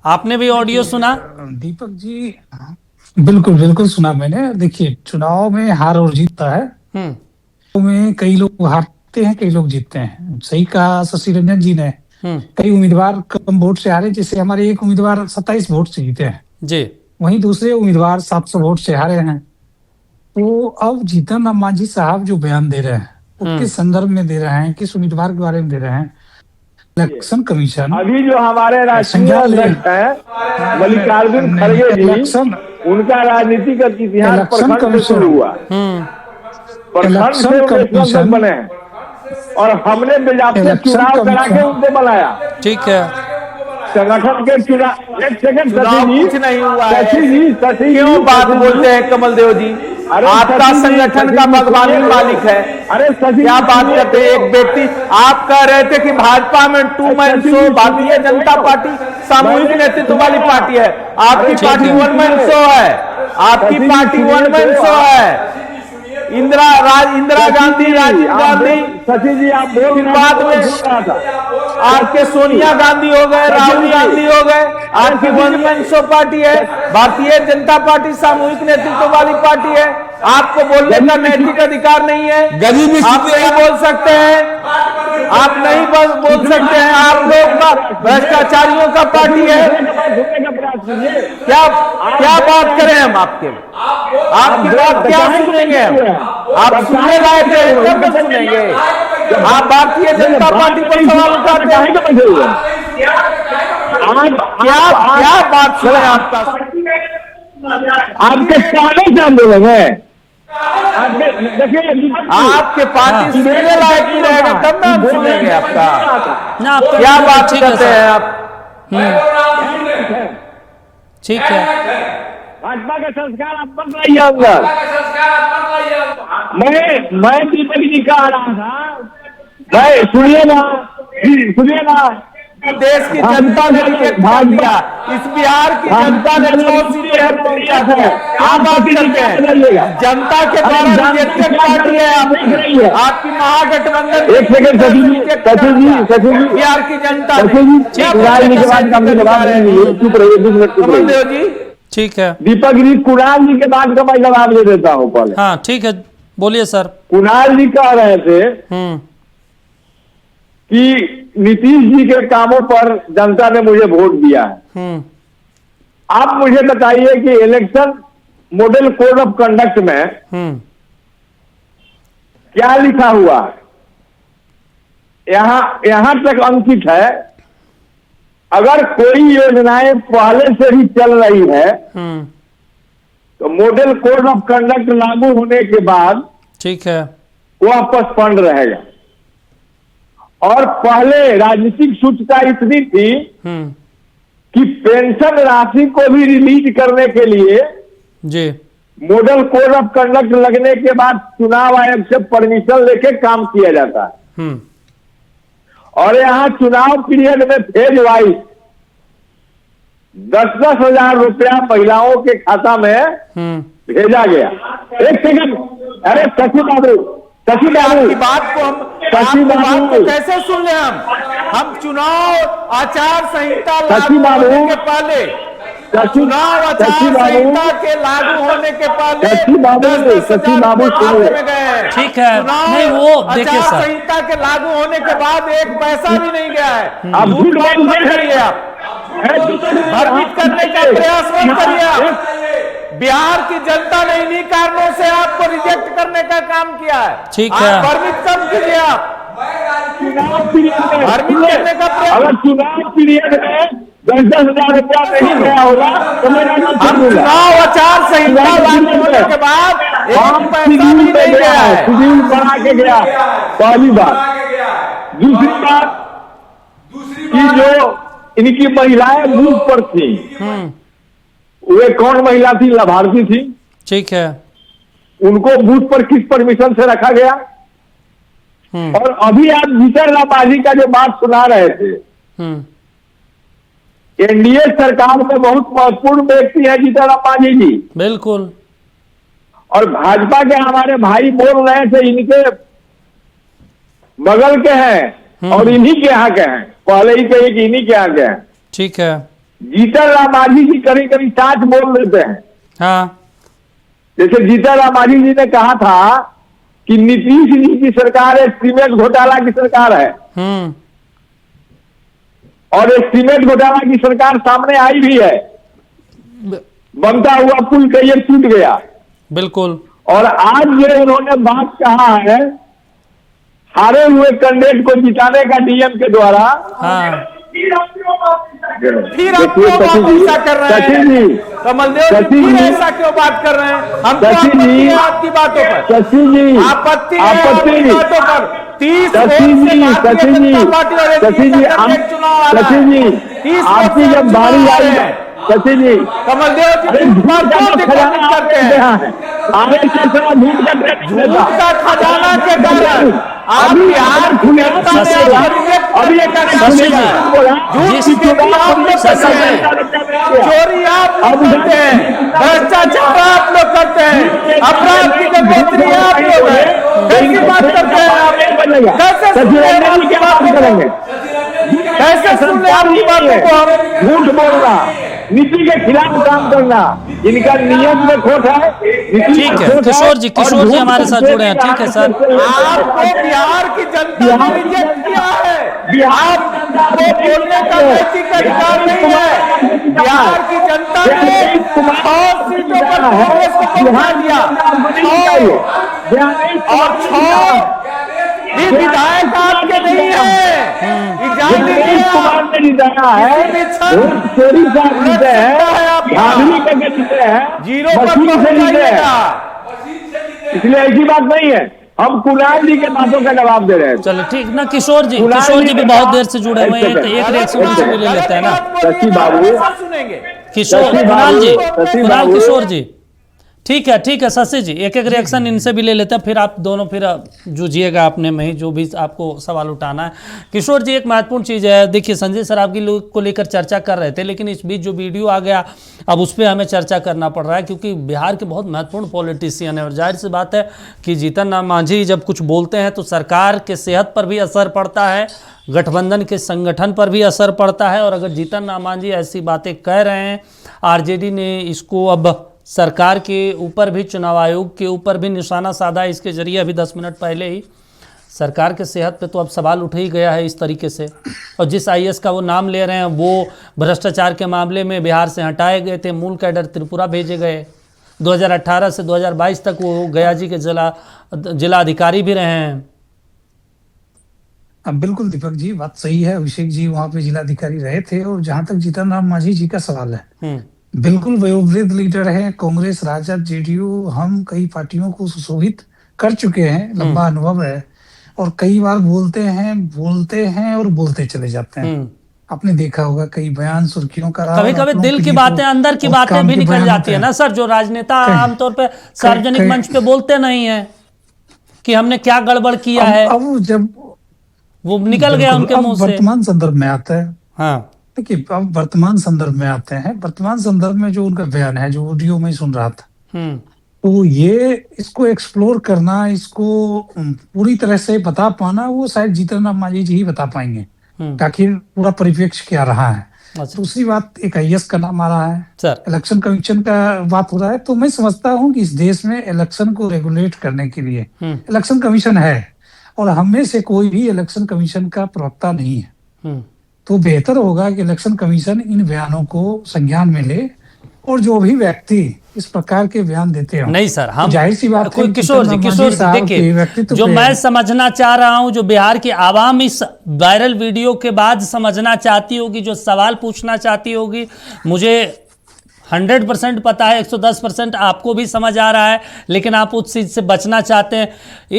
आपने भी ऑडियो सुना? दीपक जी, बिल्कुल बिल्कुल सुना मैंने। देखिए, चुनाव में हार और जीतता है, में कई लोग हारते हैं, कई लोग जीतते हैं। सही कहा शशि रंजन जी ने, कई उम्मीदवार कम वोट से हारे, जैसे हमारे एक उम्मीदवार 27 वोट से जीते हैं जी, वहीं दूसरे उम्मीदवार 700 वोट से हारे हैं। तो अब जीतन राम मांझी साहब जो बयान दे रहे हैं उसके संदर्भ में दे रहे हैं, किस उम्मीदवार के बारे में दे रहे हैं? इलेक्शन कमीशन अभी जो हमारे राष्ट्रीय अध्यक्ष हैं मल्लिकार्जुन खड़गे जी, उनका राजनीतिक इतिहास प्रखंड से शुरू हुआ, प्रखंड से उनके सांसद बने हैं और हमने बेजाप्ते चुनाव करा के उनको बनाया। ठीक है, संगठन के चुनाव, एक सेकंड चुनाव कुछ नहीं हुआ है। शशि जी क्यों बात बोलते हैं कमल देव जी? आपका संगठन का भगवानी मालिक है। अरे शशि, क्या बात करते हैं? एक व्यक्ति आप कह रहे थे कि भाजपा में 2 man show, Bharatiya Janata party सामूहिक नेतृत्व वाली पार्टी है, आपकी पार्टी 1 मैन शो है, आपकी पार्टी 1 मैन शो है। इंदिरा गांधी, राजीव गांधी, शशि जी आप बोल बाद में आपके सोनिया गांधी हो गए, राहुल गांधी हो गए, आपकी 1 मैन शो पार्टी है। भारतीय जनता पार्टी सामूहिक नेतृत्व वाली पार्टी है। आपको बोलने का नैतिक अधिकार नहीं है, आप नहीं बोल सकते हैं, आप नहीं बोल सकते हैं। आप लोग भ्रष्टाचारियों का पार्टी है। क्या बात करें हम आपकी बात क्या सुनेंगे हम? आप सुनने लायक है तब न सुनेंगे। आप भारतीय जनता पार्टी पर सवाल उठाते हैं, क्या बात सुने आपका? आपके कानों से हम बोलेंगे, देखिए आपके पार्टी सुनने लायक नहीं रहेगा तब ना हम सुनेंगे आपका। ना आपका क्या बात ठीक है करते सर। हैं आप? ठीक है, भाजपा का संस्कार आप बन रही है अंदर। मैं दीपक जी कह रहा था, मैं सुनिए ना, देश की जनता ने रिजेक्ट कर दिया, इस बिहार की जनता ने 6 सीटें आप बात करते हैं, जनता के द्वारा रिजेक्टेड पार्टी है आपकी महागठबंधन। एक सेकंड शशि जी बिहार की जनता कुणाल जी के बाद हम जवाब देंगे, चुप रहिए 2 मिनट चुप कमल रहिए। देव जी ठीक है, दीपक जी कुणाल जी के बाद का मैं जवाब दे देता हूँ पहले। हाँ ठीक है, बोलिए सर। कुणाल जी कह रहे थे कि नीतीश जी के कामों पर जनता ने मुझे वोट दिया है। आप मुझे बताइए कि election model code of conduct में क्या लिखा हुआ है? यहां तक अंकित है, अगर कोई योजनाएं पहले से ही चल रही है तो मॉडल कोड ऑफ कंडक्ट लागू होने के बाद ठीक है, वह पोस्टपोन्ड रहेगा। और पहले राजनीतिक सूचना इतनी थी कि पेंशन राशि को भी रिलीज करने के लिए जी मॉडल कोड ऑफ कंडक्ट लगने के बाद चुनाव आयोग से परमिशन लेके काम किया जाता है। और यहाँ चुनाव पीरियड में फेज वाइज 10-10 हजार रुपया महिलाओं के खाता में भेजा गया। एक सेकंड, अरे शशि बाबू आपकी बात को आपकी बात को कैसे सुन ले हम चुनाव आचार संहिता लागू होने के पहले, चुनाव आचार संहिता के लागू होने के पहले 10-10 हजार में गए। ठीक है, नहीं वो देखिए आचार सर, संहिता के लागू होने के बाद 1 पैसा भी नहीं गया है। आप झूठ बात मत करिए, आप भ्रमित करने का प्रयास मत करिए। आप बिहार की जनता ने इन्हीं कारणों से आपको रिजेक्ट करने का काम किया है। ठीक है, आप भ्रमित कम कीजिए। आप चुनाव पीरियड में भ्रमित करने का प्रयास, अगर चुनाव पीरियड में 10-10 हजार रुपया नहीं गया होगा तो मैं हम चुनाव आचार संहिता लागू होने के बाद एक पैसा भी नहीं गया है। शेड्यूल बना के गया, पहली बात। दूसरी बात कि जो इनकी महिलाएं बूथ पर थी, वे कौन महिला थी? लाभार्थी थी। ठीक है। उनको बूथ पर किस परमिशन से रखा गया? और अभी आप जीतन राम मांझी का जो बात सुना रहे थे, एनडीए सरकार में बहुत महत्वपूर्ण व्यक्ति है जीतन राम मांझी जी। बिल्कुल। और भाजपा के हमारे भाई बोल रहे थे इनके बगल के हैं और इन्हीं के यहाँ के हैं, पहले ही कहिए कि इन्हीं के यहाँ के हैं। ठीक है। जीतन राम मांझी जी करीब करीब सच बोल लेते हैं। हाँ। जैसे जीतन राम मांझी जी ने कहा था कि नीतीश जी की सरकार एक सीमेंट घोटाला की सरकार है, और एक सीमेंट घोटाला की सरकार सामने आई भी है। बनता हुआ पुल कई टूट गया। बिल्कुल। और आज जो उन्होंने बात कहा है हारे हुए कैंडिडेट को जिताने का डीएम के द्वारा, हाँ। फिर आप क्यों ऐसा कर रहे हैं कमलदेव जी? फिर ऐसा क्यों बात कर रहे हैं? हमको आपत्ति है आपकी बातों पर, आपत्ति है आपकी बातों पर। 30 आपकी जब बारी आई है शशि जी, कमलदेव जी करते हैं झूठ का खजाना के कारण आप बिहार की जनता ने अभी चोरी आप लोग करते हैं, भ्रष्टाचार आप लोग करते हैं, अपराध की बढ़ोतरी आप लोग है। कैसी बात करते हैं आप? कैसे करेंगे? कैसे सुन रहे आपकी बातों को? हम झूठ बोलना, नीति के खिलाफ काम करना, इनका नियम में खोट है। ठीक है। किशोर जी हमारे साथ जुड़े हैं। ठीक है सर। आपको बिहार की जनता ने रिजेक्ट किया है। आपको बोलने का नैतिक अधिकार नहीं है। बिहार की जनता ने 6 सीटों पर कांग्रेस को बिठा दिया, और 6 विधायक आपके नहीं है। कुमार ने जिताया है, चोरी का जीते हैं, धांधली करके जीते हैं, जीरो पर जीते हैं। इसलिए ऐसी बात नहीं है, हम कुणाल जी के बातों का जवाब दे रहे हैं। चलो ठीक ना। किशोर जी भी बहुत देर से जुड़े हुए हैं, तो एक रिएक्शन उनसे भी ले लेते हैं ना। शशि बाबू, कुणाल किशोर जी, ठीक है शशि जी, एक रिएक्शन इनसे भी ले लेते हैं, फिर आप दोनों फिर जूझिएगा अपने में ही जो भी आपको सवाल उठाना है। किशोर जी, एक महत्वपूर्ण चीज़ है, देखिए संजय सरावगी को लेकर चर्चा कर रहे थे, लेकिन इस बीच जो वीडियो आ गया अब उस पर हमें चर्चा करना पड़ रहा है, क्योंकि बिहार के बहुत महत्वपूर्ण पॉलिटिशियन है, और जाहिर सी बात है कि जीतन राम मांझी जब कुछ बोलते हैं तो सरकार के सेहत पर भी असर पड़ता है, गठबंधन के संगठन पर भी असर पड़ता है। और अगर जीतन राम मांझी ऐसी बातें कह रहे हैं, आरजेडी ने इसको अब सरकार के ऊपर भी, चुनाव आयोग के ऊपर भी निशाना साधा इसके जरिए। अभी 10 मिनट पहले ही सरकार के सेहत पे तो अब सवाल उठ ही गया है इस तरीके से। और जिस आईएएस का वो नाम ले रहे हैं वो भ्रष्टाचार के मामले में बिहार से हटाए गए थे, मूल कैडर त्रिपुरा भेजे गए। 2018 से 2022 तक वो गया जी के जिला अधिकारी भी रहे हैं। अब बिल्कुल दीपक जी, बात सही है। अभिषेक जी वहाँ पे जिलाधिकारी रहे थे। और जहां तक जीतन राम मांझी जी का सवाल है, बिल्कुल वयोवृद्ध लीडर है। कांग्रेस, राजद, जेडीयू, हम कई पार्टियों को सुशोभित कर चुके हैं, लंबा अनुभव है, और कई बार बोलते हैं और बोलते चले जाते हैं। आपने देखा होगा कई बयान सुर्खियों का, कभी कभी दिल की बातें, अंदर की बातें भी निकल जाती है ना सर, जो राजनेता आमतौर पर सार्वजनिक मंच पे बोलते नहीं है कि हमने क्या गड़बड़ किया है। अब जब वो निकल गया उनके मुंह से। वर्तमान संदर्भ में आता है। हाँ, देखिए अब वर्तमान संदर्भ में आते हैं। वर्तमान संदर्भ में जो उनका बयान है, जो ऑडियो में सुन रहा था, तो ये इसको एक्सप्लोर करना, इसको पूरी तरह से बता पाना, वो शायद जीतन राम मांझी जी ही बता पाएंगे ताकि पूरा परिप्रेक्ष्य क्या रहा है। अच्छा। दूसरी बात, एक आईएएस का नाम आ रहा है सर, इलेक्शन कमीशन का बात हो रहा है, तो मैं समझता हूँ कि इस देश में इलेक्शन को रेगुलेट करने के लिए इलेक्शन कमीशन है, और हमें से कोई भी इलेक्शन कमीशन का प्रवक्ता नहीं है। तो बेहतर होगा कि इलेक्शन कमीशन इन बयानों को संज्ञान में ले, और जो भी व्यक्ति इस प्रकार के बयान देते हो, नहीं सर, हम जाहिर सी बात है। किशोर जी देखिए, जो मैं समझना चाह रहा हूं, जो बिहार की आवाम इस वायरल वीडियो के बाद समझना चाहती होगी, जो सवाल पूछना चाहती होगी, मुझे 100% पता है, 110% आपको भी समझ आ रहा है, लेकिन आप उस चीज़ से बचना चाहते हैं।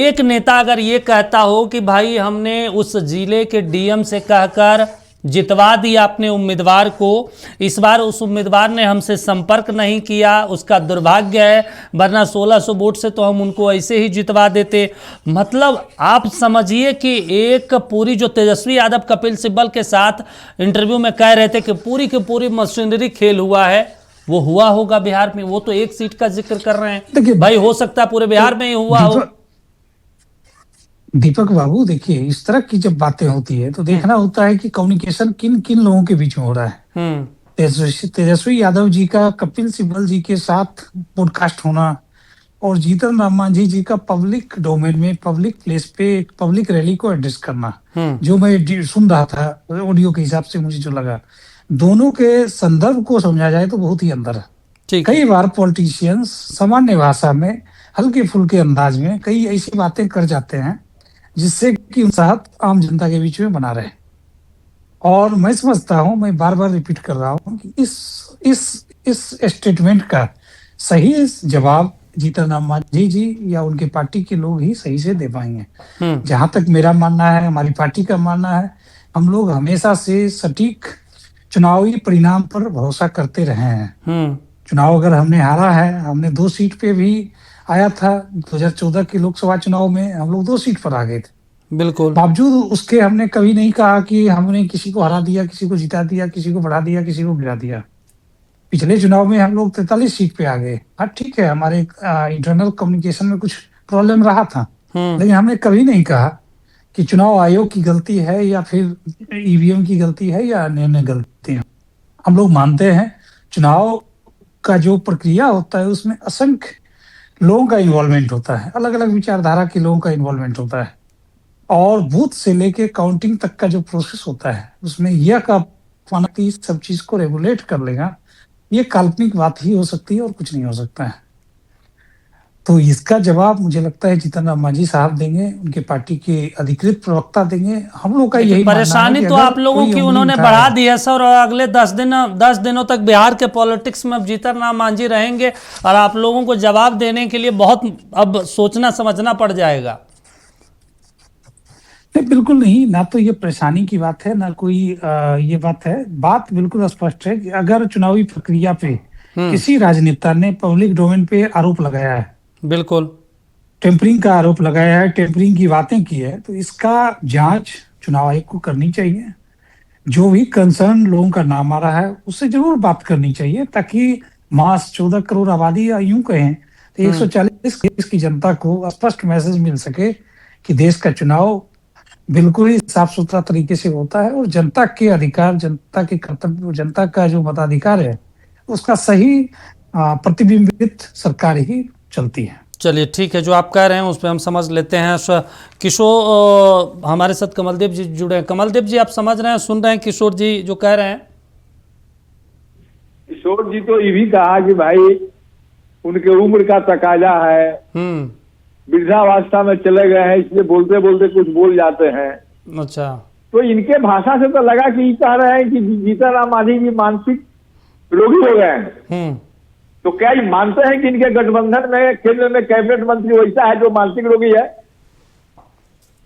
एक नेता अगर ये कहता हो कि भाई हमने उस जिले के डीएम से कहकर जितवा दिया अपने उम्मीदवार को, इस बार उस उम्मीदवार ने हमसे संपर्क नहीं किया, उसका दुर्भाग्य है, वरना 1600 वोट से तो हम उनको ऐसे ही जितवा देते। मतलब आप समझिए कि एक पूरी जो तेजस्वी यादव कपिल सिब्बल के साथ इंटरव्यू में कह रहे थे कि पूरी की पूरी मशीनरी खेल हुआ है, वो हुआ होगा बिहार में। वो तो एक सीट का जिक्र कर रहे हैं, देखिए भाई हो सकता है पूरे बिहार में ही हुआ हो। दीपक बाबू देखिए, इस तरह की जब बातें होती है तो देखना होता है कि कम्युनिकेशन किन किन लोगों के बीच में हो रहा है। तेजस्वी यादव जी का कपिल सिब्बल जी के साथ पॉडकास्ट होना और जीतन राम मांझी जी का पब्लिक डोमेन में पब्लिक प्लेस पे पब्लिक रैली को एड्रेस करना, जो मैं सुन रहा था ऑडियो के हिसाब से मुझे जो लगा, दोनों के संदर्भ को समझा जाए तो बहुत ही अंदर है। कई बार पॉलिटिशियंस सामान्य भाषा में हल्के फुल्के अंदाज में कई ऐसी बातें कर जाते हैं जिससे कि साथ आम जनता के बीच में बना रहे। और मैं समझता हूं, मैं बार बार रिपीट कर रहा हूं कि इस स्टेटमेंट का सही जवाब जीतन राम मांझी जी या उनके पार्टी के लोग ही सही से दे पाएंगे। जहां तक मेरा मानना है, हमारी पार्टी का मानना है, हम लोग हमेशा से सटीक चुनावी परिणाम पर भरोसा करते रहे हैं। चुनाव अगर हमने हारा है, हमने 2 सीट पे भी आया था 2014 के लोकसभा चुनाव में, हम लोग 2 सीट पर आ गए थे। बिल्कुल। बावजूद उसके हमने कभी नहीं कहा कि हमने किसी को हरा दिया, किसी को जिता दिया, किसी को बढ़ा दिया, किसी को गिरा दिया। पिछले चुनाव में हम लोग 43 सीट पे आ गए। हाँ ठीक है, हमारे इंटरनल कम्युनिकेशन में कुछ प्रॉब्लम रहा था, लेकिन हमने कभी नहीं कहा कि चुनाव आयोग की गलती है या फिर ईवीएम की गलती है या अन्य गलतियां। हम लोग मानते हैं चुनाव का जो प्रक्रिया होता है उसमें असंख्य लोगों का इन्वॉल्वमेंट होता है, अलग अलग विचारधारा के लोगों का इन्वॉल्वमेंट होता है, और बूथ से लेके काउंटिंग तक का जो प्रोसेस होता है उसमें यह का सब चीज को रेगुलेट कर लेगा, ये काल्पनिक बात ही हो सकती है और कुछ नहीं हो सकता है। तो इसका जवाब मुझे लगता है जीतन राम मांझी साहब देंगे, उनके पार्टी के अधिकृत प्रवक्ता देंगे। हम लोग का यही परेशानी तो आप लोगों की उन्होंने बढ़ा दी है सर, और अगले 10 दिनों तक बिहार के पॉलिटिक्स में अब जीतन राम मांझी रहेंगे और आप लोगों को जवाब देने के लिए बहुत अब सोचना समझना पड़ जाएगा। नहीं, बिल्कुल नहीं, ना तो ये परेशानी की बात है, ना कोई ये बात है। बात बिल्कुल स्पष्ट है कि अगर चुनावी प्रक्रिया पे किसी राजनेता ने पब्लिक डोमेन पे आरोप लगाया है, बिल्कुल टेम्परिंग का आरोप लगाया है, टेम्परिंग की बातें की है, तो इसका जांच चुनाव आयोग को करनी चाहिए। जो भी कंसर्न लोगों का नाम आ रहा है उससे जरूर बात करनी चाहिए, ताकि मास 14 करोड़ आबादी या यूं कहें तो 140 देश की जनता को स्पष्ट मैसेज मिल सके कि देश का चुनाव बिल्कुल ही साफ सुथरा तरीके से होता है और जनता के अधिकार, जनता के कर्तव्य, जनता का जो मताधिकार है उसका सही प्रतिबिंबित सरकार ही चलती है। चलिए ठीक है, जो आप कह रहे हैं उस पर हम समझ लेते हैं। किशोर हमारे साथ कमलदेव जी जुड़े हैं। कमलदेव जी, आप समझ रहे हैं, सुन रहे हैं किशोर जी जो कह रहे हैं? किशोर जी तो ये भी कहा कि भाई उनके उम्र का तकाजा है, वृद्धावस्था में चले गए हैं, इसलिए बोलते बोलते कुछ बोल जाते हैं। अच्छा, तो इनके भाषा से तो लगा कि ये कह रहे हैं कि जीतन राम मांझी जी मानसिक रोगी हो गए हैं। तो क्या ये मानते हैं कि इनके गठबंधन में केंद्र में कैबिनेट मंत्री वैसा है जो मानसिक रोगी है?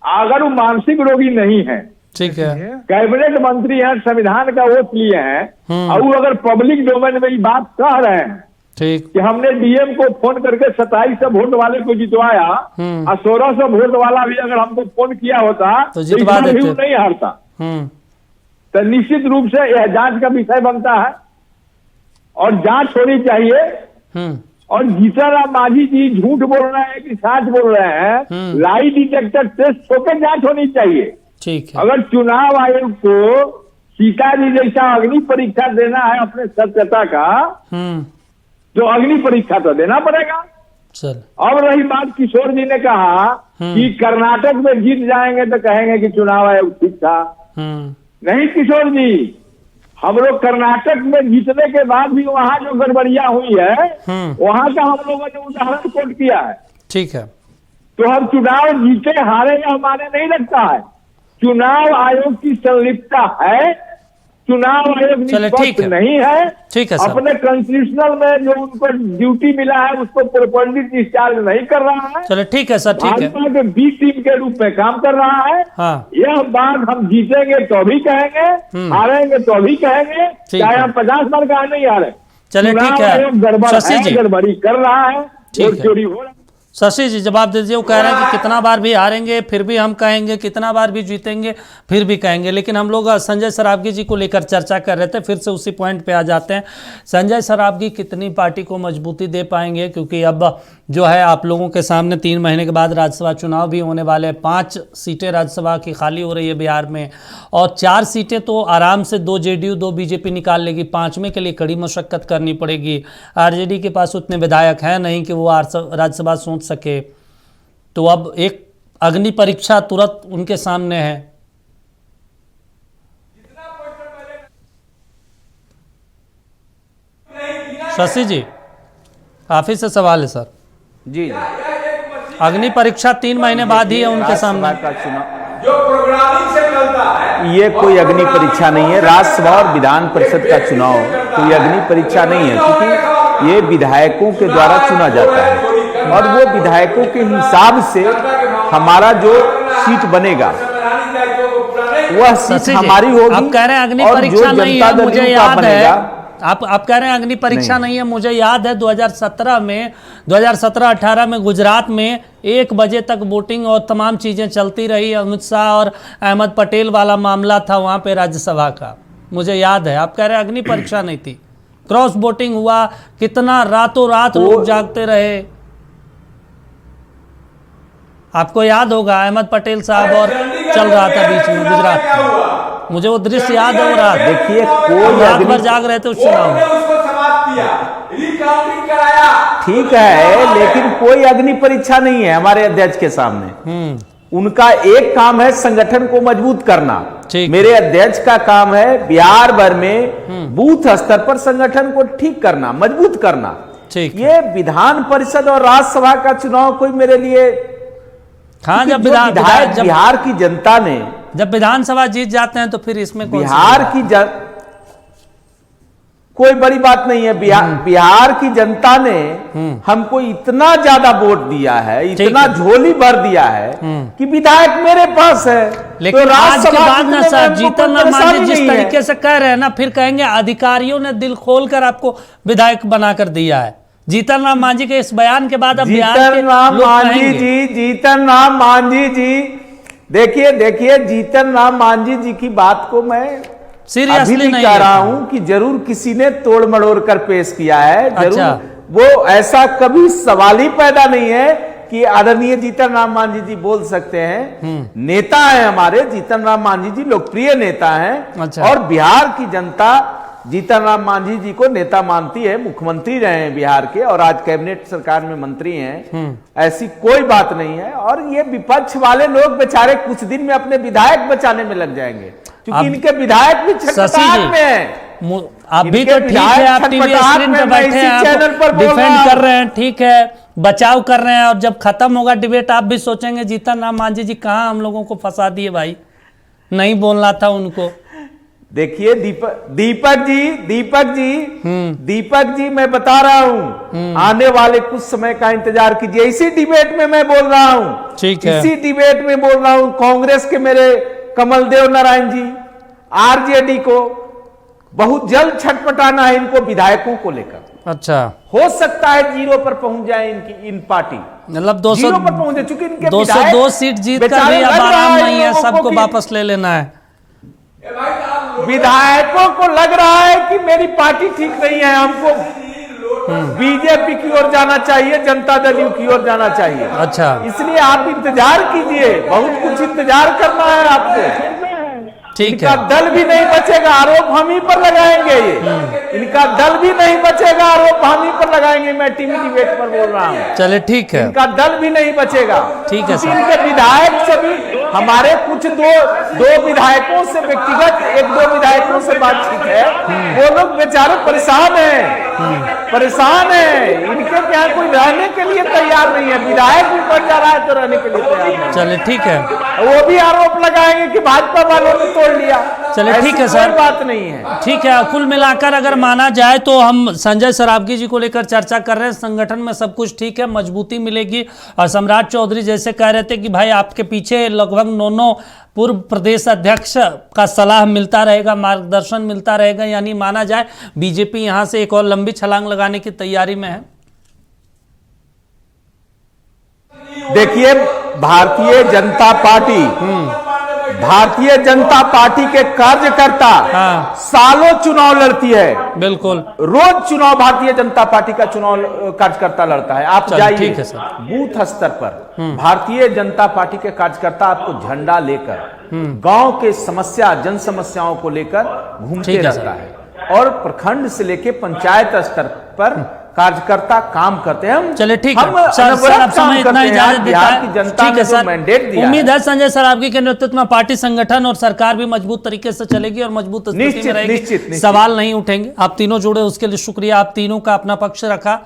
अगर वो मानसिक रोगी नहीं है, ठीक है, कैबिनेट मंत्री हैं, संविधान का वोट लिए हैं, और वो अगर पब्लिक डोमेन में ये बात कह रहे हैं ठीक कि हमने डीएम को फोन करके 2700 वोट वाले को जितवाया और 1600 वोट वाला भी अगर हमको फोन किया होता तो जितवा देते, नहीं हारता। तो निश्चित रूप से यह जांच का विषय बनता है और जांच होनी चाहिए। और जीतन राम मांझी जी झूठ बोल रहे हैं कि सच बोल रहे हैं, लाई डिटेक्टर टेस्ट होकर जांच होनी चाहिए। ठीक है, अगर चुनाव आयोग को सीता जी जैसा अग्नि परीक्षा देना है अपने सत्यता का, तो अग्नि परीक्षा तो देना पड़ेगा। चल, अब रही बात, किशोर जी ने कहा कि कर्नाटक में जीत जाएंगे तो कहेंगे कि चुनाव आयोग ठीक था। नहीं किशोर जी, हम लोग कर्नाटक में जीतने के बाद भी वहां जो गड़बड़ियां हुई है वहां का हम लोगों ने उदाहरण कोट किया है। ठीक है, तो हम चुनाव जीते हारे या हमारे नहीं लगता है, चुनाव आयोग की संलिप्तता है। चुनाव आयोग चले, ठीक निष्पक्ष है। नहीं है। ठीक है सर। अपने कॉन्स्टिट्यूशनल में जो उनको ड्यूटी मिला है उसको प्रॉपर्ली डिस्चार्ज नहीं कर रहा है। चलो ठीक है सर, ठीक है। भाजपा के बी टीम के रूप में काम कर रहा है। हाँ। यह बात हम जीतेंगे तो भी कहेंगे, हारेंगे तो भी कहेंगे, ठीक चाहे है। हम 50 बार का नहीं हारे। चले, ठीक चुनाव है। आयोग गड़बड़ शशि जी। है, गड़बड़ी कर रहा है, ठीक वोट है। चोरी हो रहा है। शशि जी जवाब दीजिए। वो कह रहे हैं कि कितना बार भी हारेंगे फिर भी हम कहेंगे, कितना बार भी जीतेंगे फिर भी कहेंगे। लेकिन हम लोग संजय सरावगी जी को लेकर चर्चा कर रहे थे, फिर से उसी पॉइंट पे आ जाते हैं। संजय सरावगी कितनी पार्टी को मजबूती दे पाएंगे, क्योंकि अब जो है आप लोगों के सामने 3 महीने के बाद राज्यसभा चुनाव भी होने वाले हैं। 5 सीटें राज्यसभा की खाली हो रही है बिहार में, और 4 सीटें तो आराम से 2 जेडीयू 2 बीजेपी निकाल लेगी। 5वें के लिए कड़ी मशक्कत करनी पड़ेगी। आरजेडी के पास उतने विधायक हैं नहीं कि वो राज्यसभा सोच सके, तो अब एक अग्नि परीक्षा तुरंत उनके सामने है। शशि जी काफी से सवाल है सर। जी अग्नि परीक्षा 3 महीने बाद ही है उनके सामने। का चुनाव जो प्रोग्रामिंग से चलता है, ये कोई अग्नि परीक्षा नहीं है। राज्यसभा और विधान परिषद का चुनाव कोई अग्नि परीक्षा नहीं है, क्योंकि ये विधायकों के द्वारा चुना जाता है और वो विधायकों के हिसाब से हमारा जो सीट बनेगा वह सीट हमारी होगी। आप कह रहे हैं अग्नि परीक्षा नहीं है, मुझे याद है। आप कह रहे हैं अग्नि परीक्षा नहीं है, मुझे याद है 2017-18 में गुजरात में 1 बजे तक वोटिंग और तमाम चीजें चलती रही। अमित शाह और अहमद पटेल वाला मामला था वहां पे राज्यसभा का, मुझे याद है। आप कह रहे हैं अग्नि परीक्षा नहीं थी, क्रॉस वोटिंग हुआ, कितना रातों रात लोग जागते रहे। आपको याद होगा अहमद पटेल साहब और चल रहा था बीच में गुजरात में, मुझे वो दृश्य याद हो रहा। देखिए कोई रात भर जाग रहे थे उस चुनाव में। ठीक है, लेकिन कोई अग्नि परीक्षा नहीं है हमारे अध्यक्ष के सामने। उनका एक काम है संगठन को मजबूत करना। मेरे अध्यक्ष का काम है बिहार भर में बूथ स्तर पर संगठन को ठीक करना, मजबूत करना। ये विधान परिषद और राज्यसभा का चुनाव कोई मेरे लिए, हाँ, जब बिहार की जनता ने जब विधानसभा जीत जाते हैं तो फिर इसमें बिहार की कोई बड़ी बात नहीं है। बिहार की जनता ने हमको इतना ज्यादा वोट दिया है, इतना झोली भर दिया है कि विधायक मेरे पास है। लेकिन तो आज के बाद ना साहब जीतन राम मांझी जिस तरीके से कह रहे हैं ना, फिर कहेंगे अधिकारियों ने दिल खोलकर आपको विधायक बनाकर दिया है। जीतन राम मांझी के इस बयान के बाद अब जीतन राम मांझी जी देखिए जीतन राम मांझी जी की बात को मैं सीरियसली नहीं कह रहा हूं कि जरूर किसी ने तोड़ मड़ोड़ कर पेश किया है। जरूर अच्छा। वो ऐसा कभी सवाल ही पैदा नहीं है कि आदरणीय जीतन राम मांझी जी बोल सकते हैं। नेता है हमारे जीतन राम मांझी जी, लोकप्रिय नेता हैं। अच्छा। और बिहार की जनता जीतन राम मांझी जी को नेता मानती है। मुख्यमंत्री रहे हैं बिहार के और आज कैबिनेट सरकार में मंत्री हैं। ऐसी कोई बात नहीं है। और ये विपक्ष वाले लोग बेचारे कुछ दिन में अपने विधायक बचाने में लग जाएंगे, क्योंकि इनके विधायक भी छटपटाहट में हैं। अभी तो ठीक है, आप टीवी स्क्रीन पे बैठे हैं, डिफेंड कर रहे हैं, ठीक है, बचाव कर रहे हैं, और जब खत्म होगा डिबेट आप भी सोचेंगे जीतन राम मांझी जी कहाँ हम लोगों को फंसा दिए भाई, नहीं बोलना था उनको। देखिए दीपक जी मैं बता रहा हूं, आने वाले कुछ समय का इंतजार कीजिए। इसी डिबेट में मैं बोल रहा हूं, ठीक है, इसी डिबेट में बोल रहा हूं। कांग्रेस के मेरे कमल देव नारायण जी, आरजेडी को बहुत जल्द छटपटाना है इनको विधायकों को लेकर। अच्छा, हो सकता है 0 पर पहुंच जाए इन पार्टी, मतलब 200 पर पहुंचे, चूंकि इनके 202 सीट जीत कर भी अब आराम नहीं है, सबको वापस ले लेना है। विधायकों को लग रहा है कि मेरी पार्टी ठीक नहीं है, हमको बीजेपी की ओर जाना चाहिए, जनता दल यू की ओर जाना चाहिए। अच्छा, इसलिए आप इंतजार कीजिए, बहुत कुछ इंतजार करना है आपको। ठीक है, इनका दल भी नहीं बचेगा, आरोप हम ही पर लगाएंगे। ये इनका दल भी नहीं बचेगा, आरोप हम ही पर लगाएंगे। मैं टीवी डिबेट पर बोल रहा हूँ। चले ठीक है, इनका दल भी नहीं बचेगा। ठीक है सर। इनके विधायक से भी हमारे कुछ दो विधायकों से व्यक्तिगत 1-2 विधायकों से बातचीत है, वो लोग बेचारे परेशान हैं। परेशान है, इनके क्या कोई रहने के लिए तैयार नहीं है। विधायक भी बन जा रहा है तो रहने के लिए तैयार नहीं है। चलिए ठीक है, वो भी आरोप लगाएंगे कि भाजपा वालों ने तोड़ लिया। चलिए ठीक है सर, कोई बात नहीं है। ठीक है। कुल मिलाकर अगर माना जाए तो हम संजय सरावगी जी को लेकर चर्चा कर रहे हैं। संगठन में सब कुछ ठीक है, मजबूती मिलेगी। और सम्राट चौधरी जैसे कह रहे थे कि भाई आपके पीछे लगभग 9 पूर्व प्रदेश अध्यक्ष का सलाह मिलता रहेगा, मार्गदर्शन मिलता रहेगा, यानी माना जाए बीजेपी यहां से एक और लंबी छलांग लगाने की तैयारी में है। देखिए, भारतीय जनता पार्टी के कार्यकर्ता सालों चुनाव लड़ती है। बिल्कुल, रोज चुनाव भारतीय जनता पार्टी का चुनाव कार्यकर्ता लड़ता है। आप जाइए, ठीक है सर, बूथ स्तर पर भारतीय जनता पार्टी के कार्यकर्ता आपको झंडा लेकर गांव के समस्या, जन समस्याओं को लेकर घूमते रहता है। और प्रखंड से लेके पंचायत स्तर पर कार्यकर्ता काम करते हैं। चलिए ठीक है सर, अब समय इतना इजाजत देता है। ठीक है सर, उम्मीद है संजय सरावगी के नेतृत्व में पार्टी, संगठन और सरकार भी मजबूत तरीके से चलेगी और मजबूत स्थिति में रहेगी। सवाल नहीं उठेंगे। आप तीनों जुड़े उसके लिए शुक्रिया, आप तीनों का अपना पक्ष रखा।